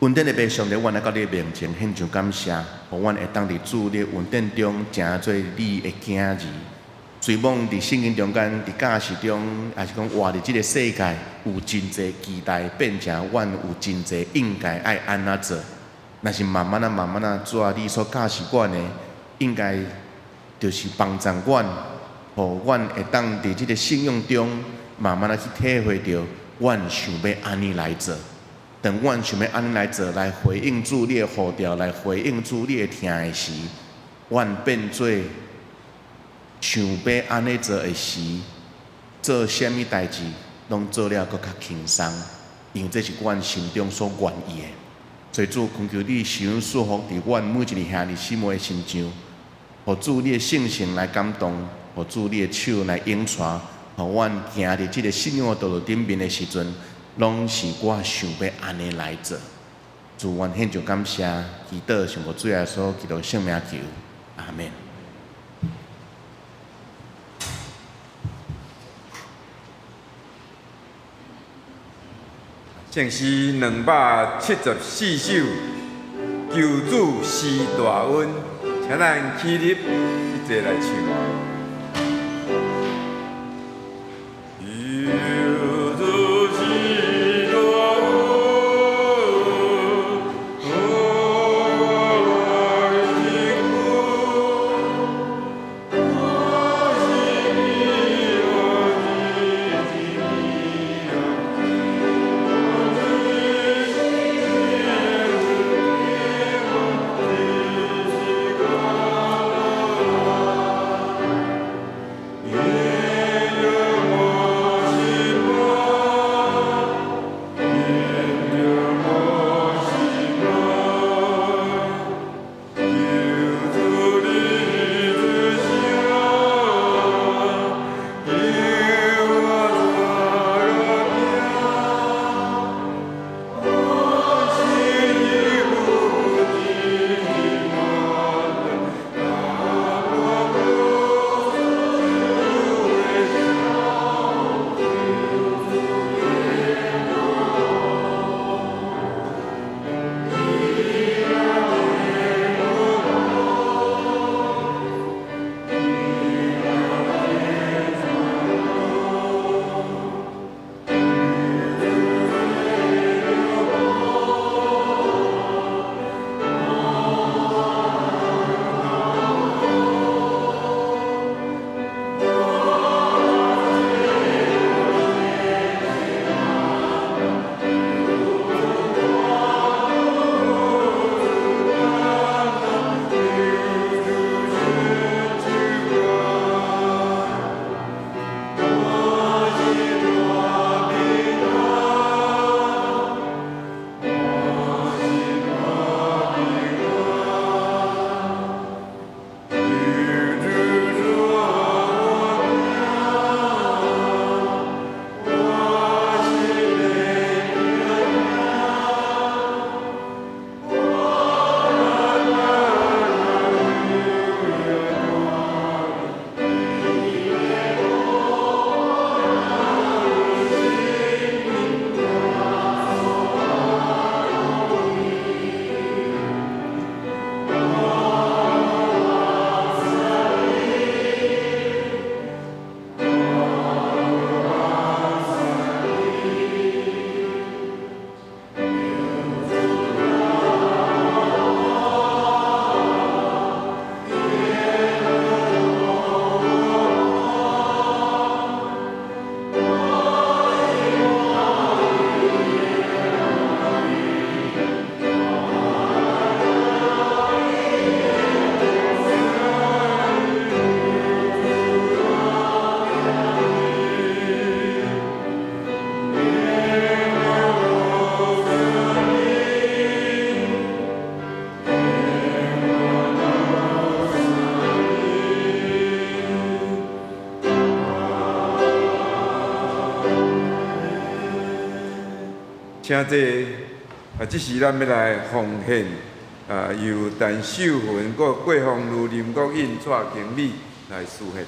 恩典的爸，上帝，阮来到你面前献上感谢，互阮会当伫主你恩典中，成做你的囝儿。随望伫圣经中间，伫教示中，也是讲活伫即个世界，有真侪期待，变成阮有真侪应该爱安怎做。若是慢慢啊，主啊，你所教示阮的，应该就是帮助阮，互阮会当伫即个信仰中，慢慢去体会到，阮想要安尼来做。等阮想要安尼来做，来回应主你的呼召，来回应主你的听的时，阮变做想要安尼做的时，做啥物代志，拢做了搁较轻松，因为这是阮心中所愿意的。所以主恳求你想束缚伫阮每一个兄弟姊妹的心上，互主你的圣性来感动，互主你的手来引传，互阮行伫即个信仰的道路顶面的时阵。拢是我想要安尼来做，主愿献上感谢，祈祷上无最后所祈祷圣名求，阿免。正是274首求主施大恩，请咱起立一齐来唱。请这时咱要来奉献由陈秀云、国芳如、林国印、蔡经理来施献。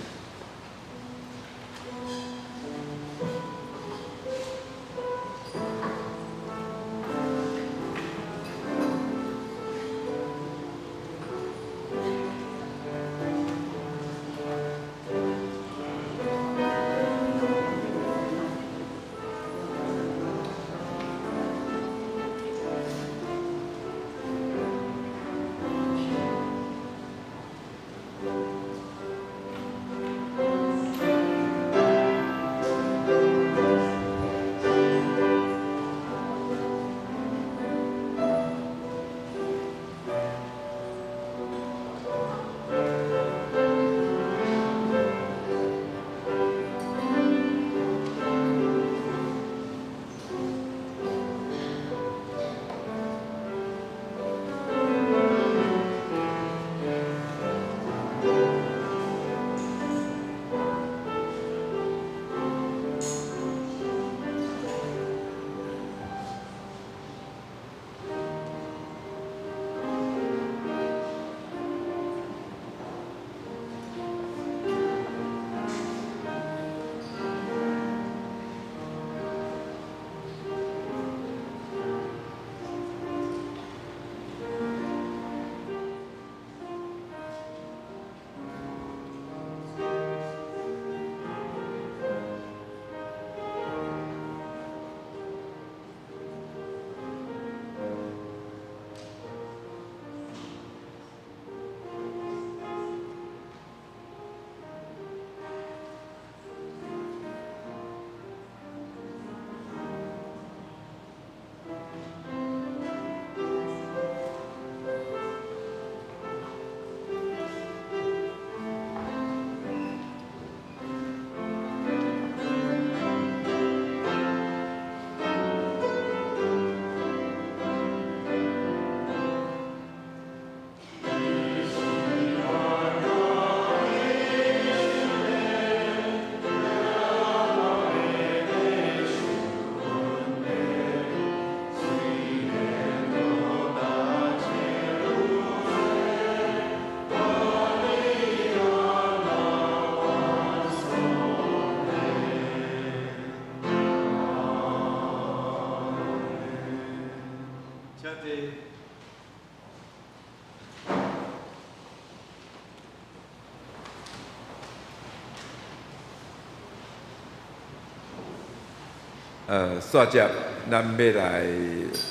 煞接咱要来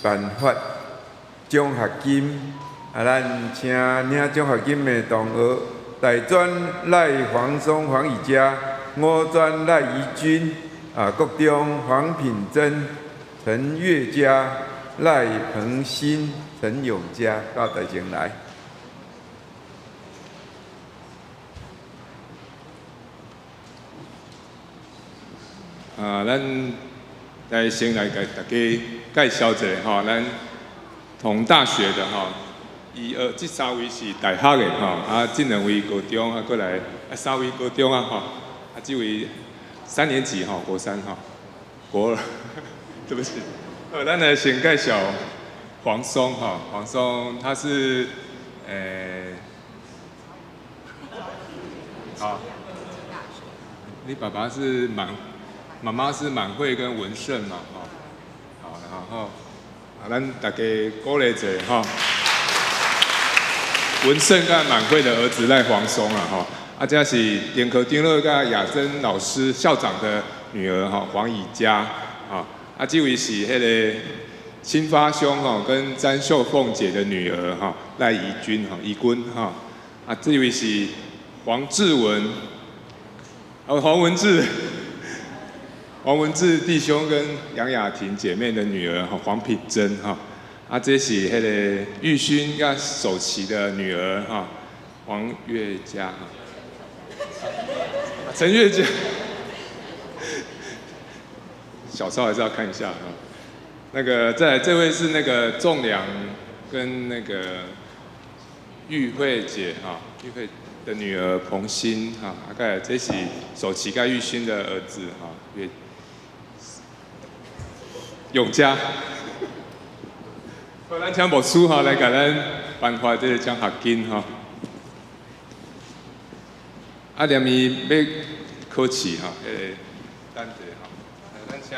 颁发奖学金，咱请领奖学金的同学：大专赖黄松、黄以嘉，五专赖怡君，国中黄品珍、陈月嘉、赖鹏新、陈永嘉，到台前来。咱来先来给大家介绍一下吼，咱同大学的吼，这三位是大学的吼，这两位高中过来，3位高中吼，这位3年级吼，国3吼，国2，对不起。咱来先介绍黄松哈，黄松他是好，你爸爸是妈妈是满慧跟文胜嘛，好，然后咱大家鼓励一下哈，文胜跟满慧的儿子赖黄松啊哈，这是联科丁乐跟雅珍老师校长的女儿哈，黄以嘉这位是迄个新发兄跟詹秀凤姐的女儿赖怡君怡君这位是黄志文，黄文志弟兄跟杨雅婷姐妹的女儿黄品珍这是迄个玉勋跟守琪的女儿黄月嘉陈月嘉，小抄还是要看一下那个再来这位是那个仲良跟那个玉慧姐玉慧的女儿彭欣大概这是守琪跟玉勋的儿子永嘉。好，咱请牧师来给咱颁发这个奖学金连伊要考试等者咱请。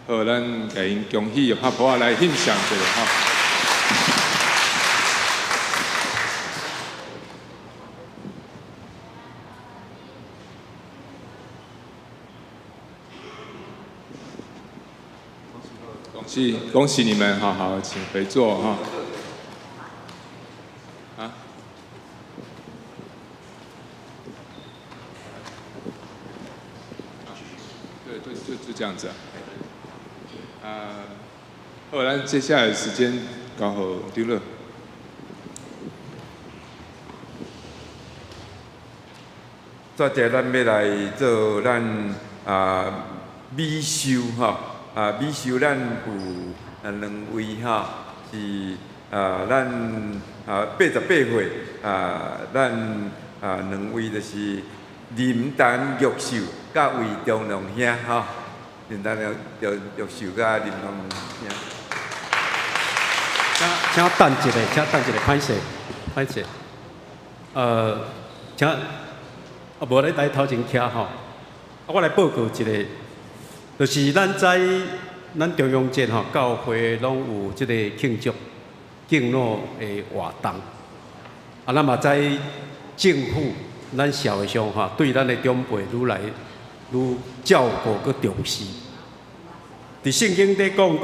好，咱给因恭喜拍婆来欣赏一下恭喜你们，好，请回座对，就这样子好，咱接下来的时间刚好丢了。再者，咱要来做咱美秀美秀咱有2位是咱88岁咱2位就是林丹玉秀甲魏中龙兄林丹玉秀甲林中龙兄。请等一下，歹势。请无咧来头前徛我来报告一个，就是咱中央节教会拢有即个庆祝敬老的活动，咱嘛知政府咱社会上对咱的长辈愈来愈照顾佮重视。伫圣经底讲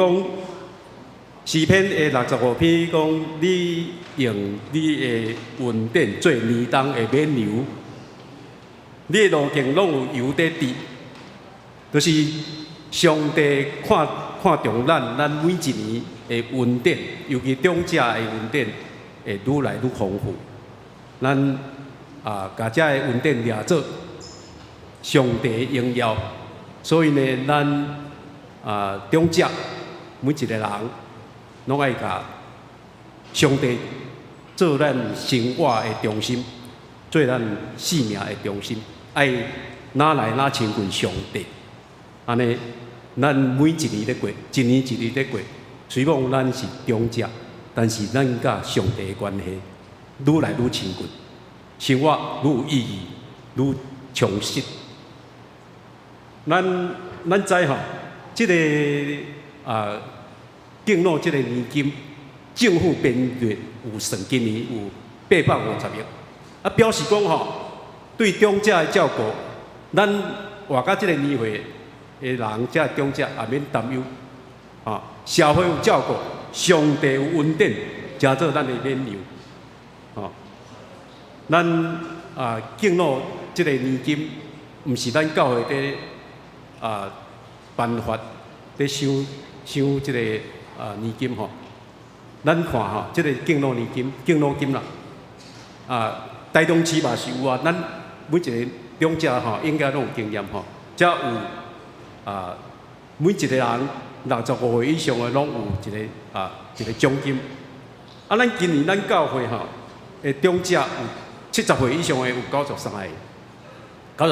诗篇的65篇讲，你用你的恩典做年冬的冕旒，你的路径拢有油在滴，就是上帝看重咱每一年的恩典，尤其长者的恩典会愈来愈丰富。咱把这个恩典抓做上帝的荣耀，所以呢，咱长者每一个人拢爱甲上帝做咱生活的中心，做咱生命的中心，爱哪来哪亲近上帝。安尼，咱每一年咧过，一年一年咧过，虽讲咱是中者，但是咱甲上帝的关系愈来愈亲近，生活愈有意义，愈充实。咱知吼，即个敬老即个年金，政府编列有算今年有850亿，啊表示讲吼，对长者的照顾，咱活到即个年岁的人，即个长者也免担忧，社会有照顾，上帝有稳定，加做咱的免由，咱敬老即个年金，毋是咱教会伫办法伫想即个年金吼，咱看吼，即个敬老年金、敬老金啦，台中市嘛是有啊，咱每一个长者吼，应该拢有经验吼，才有每一个人65岁以上的拢有一个奖金。咱今年咱教会吼，长者有70岁以上的有93个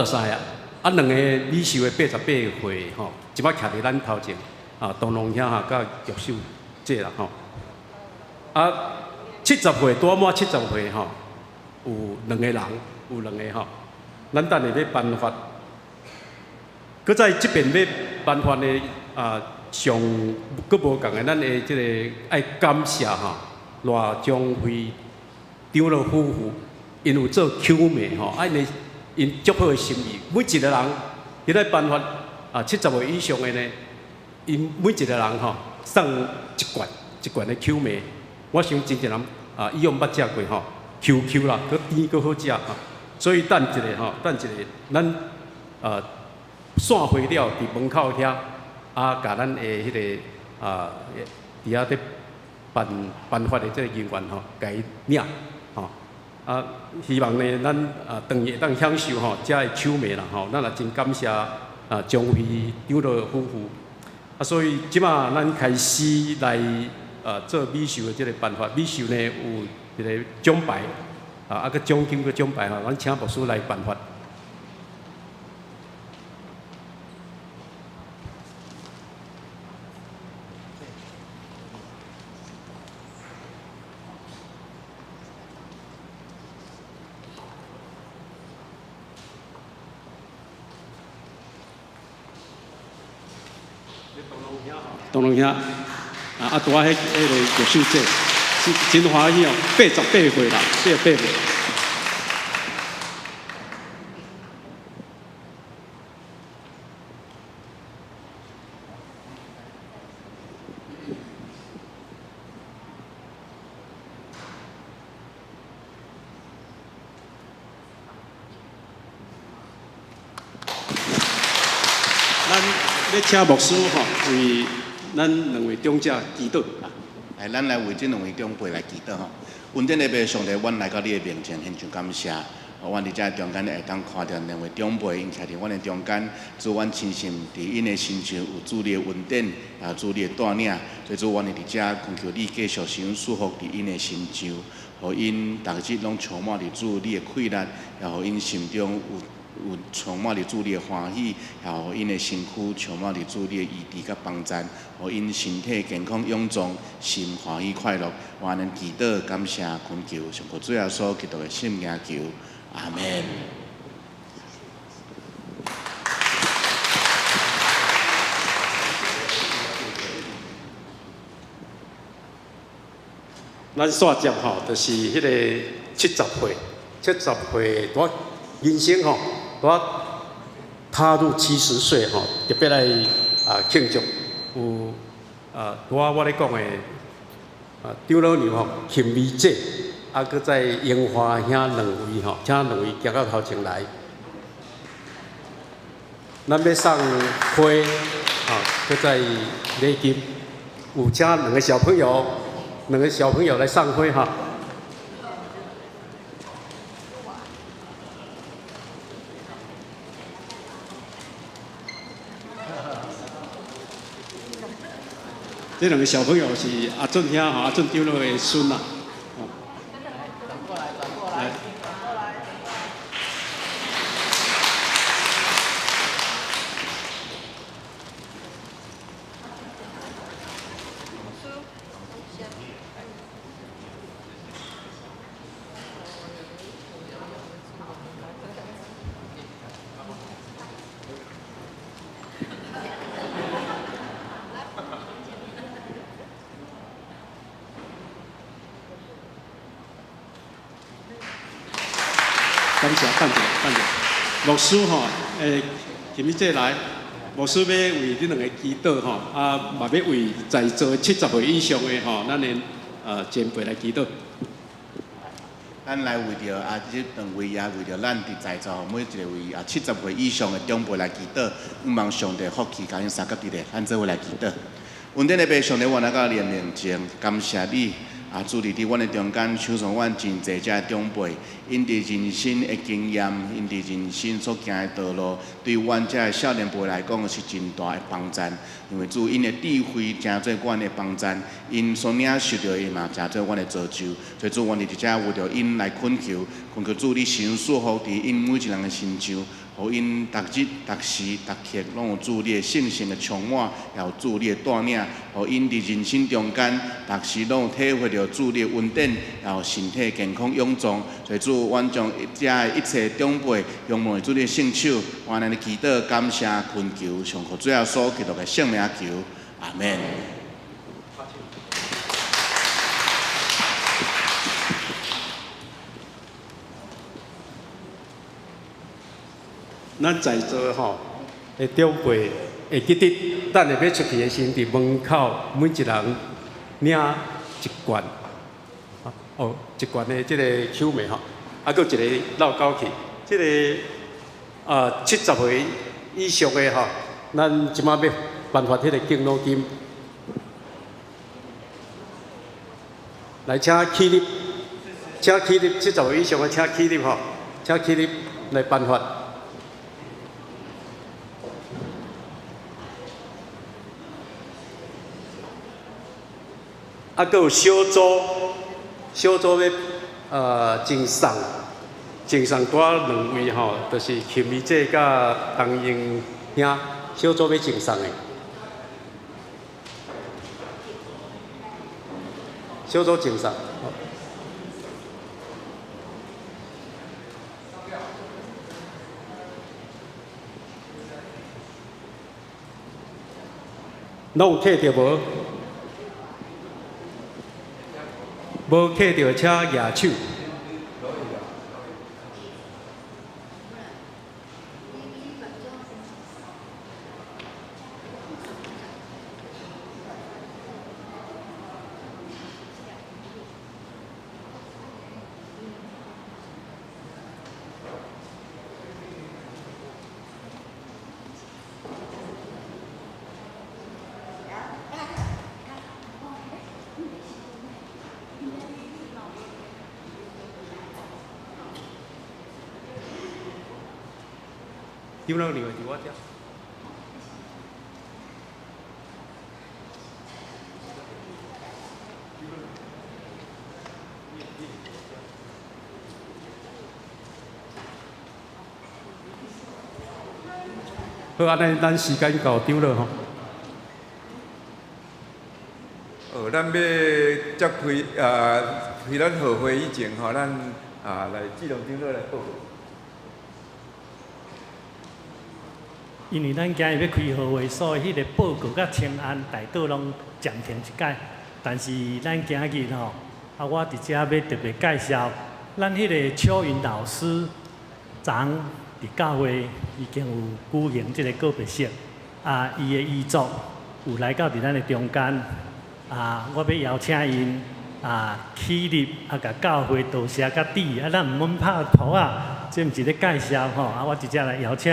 啊，两个美秀的88岁吼，即摆徛伫咱头前东龙遐甲玉秀这啦吼。70岁拄满70岁吼，有2个人，有2个吼，咱等下要颁发。搁在即边要颁发的上搁无共的，咱的即个爱感谢吼，赖江辉长老夫妇，因有做求美吼，因足好的心意，每一个人伫咧颁发70岁以上的呢，因每一个人吼送一罐的秋梅，我想真侪人以往捌食过吼，QQ 啦，搁甜搁好食吼，所以等一下吼，咱散会了伫门口遐，甲咱的迄个伫遐伫颁发的这个人员吼，甲伊领吼。希望呢，咱当日会当享受吼，遮的秋美啦吼，咱也真感谢张辉长老夫妇。所以即马咱开始来做美秀的这个颁发，美秀呢有一个奖牌个奖金个奖牌吼，咱请牧师来颁发。东龙兄，拄仔迄个玉秀姐，真欢喜哦，88岁啦，88岁。咱要请牧师吼为咱2位长者祈祷。咱来为这2位长辈来祈祷吼。恩典的爸上帝，阮来到你的面前，献上感谢。阮伫遮中间会当看到2位长辈，因徛伫阮的中间，主阮亲信伫因的身上有主你的恩典，主你的带领，所以主阮伫遮恳求你继续施恩祝福伫因的身上，互因逐日拢充满伫主你的快乐，也互因心中有充满伫主你的欢喜，也互因的身躯充满伫主你的医治甲帮助，互因身体健康臃肿，心欢喜快乐。我能祈祷感谢恳求，上靠主耶稣基督的圣名求，阿门。咱煞接吼，就是迄个70岁，我人生吼，我踏入70岁吼，特别来庆祝有我咧讲的长老娘吼，김美姐，搁在樱花遐2位吼，请2位行到头前来，咱要送花搁在礼金，有请2个小朋友来送花哈。这2个小朋友是阿俊兄阿俊长老的孙啦。来，谢，等一下，等一下。牧师吼，今日这来，牧师要为你两个祈祷吼，嘛要为在座70岁以上的吼，咱的前辈来祈祷。咱来为着这两位也为着咱伫在座每一个位70岁以上的长辈来祈祷，望上帝福气甲因三甲伫咧，咱做伙来祈祷。恩典的爸，上帝，我来到你的面前，感谢你。主伫阮的中间，手上阮真侪只长辈，因伫人生的经验，因伫人生所行的道路，对阮这少年辈来讲是真大的帮助。因为主因的智慧，真做阮的帮助；因所领受到的嘛，真做阮的造就。所以主，阮伫伫遮为着因来恳求，恳求主你神赐福伫因每一人的心上。互因逐日、逐时、逐刻，拢有主你的圣性的充满，也有主你的带领。互因伫人生中间，逐时拢有体会到主你的恩典，也有身体健康勇壮。所以主，阮将遮的一切长辈，仰望主你的圣手，我安尼祈祷、感谢、恳求，上靠最后所祈祷的圣名求，阿门。咱在座吼的长辈会记得，等下要出去的时，伫门口每一人领一罐，一罐的即个秋梅吼，搁一个绕高去，即个70岁以上的吼，咱即马要颁发迄个敬老金，来请起立，请起立，70岁以上的请起立吼，请起立来颁发。搁有小组要赠送多两位吼，就是김미재甲洪英兄，小组要赠送的，小组赠送。拢有摕到无？无摕到，请举手。丢了另外伫我遮。好，安尼咱时间到丢了吼。咱要接开咱贺会以前吼，咱来志龙长老来报告。因为咱今日要开贺会，所以迄个报告甲请安大道拢暂停一解。但是咱今日吼，我伫遮要特别介绍，咱迄个邱云老师，昨昏伫教会已经有举行即个告别式，伊的遗作有来到伫咱的中间，我要邀请因起立，甲教会道谢甲致，咱毋免拍图啊，这毋是咧介绍吼，我直接来邀请。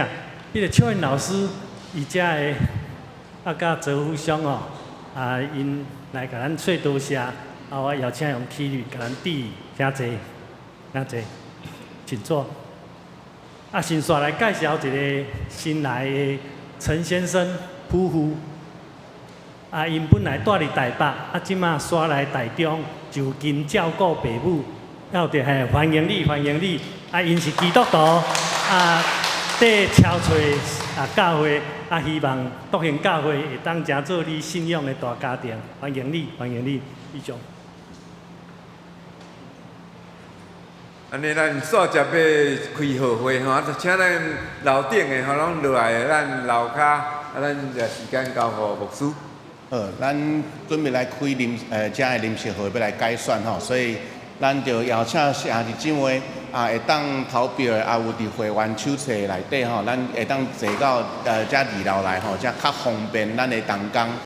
迄个邱云老师，伊遮个甲周副兄哦，因来甲咱说多谢，我邀请用起立甲咱致，请坐，请坐。先煞来介绍一个新来的陈先生夫妇，因本来住伫台北，即马煞来台中，就近照顾爸母，要着欢迎你，欢迎你。因是基督徒，缀超找教会，希望独行教会会当成做你信仰的大家庭，欢迎你，欢迎你，以上。安尼，咱煞接要开贺会吼，就请咱楼顶的吼，拢落来，咱楼骹，咱就时间交互牧师。咱准备来开遮的临时会要来改选吼，所以咱就邀请兄弟姊妹会当投票的，也有伫会员手册内底吼，咱会当坐到遮二楼来吼，遮较方便咱的同工。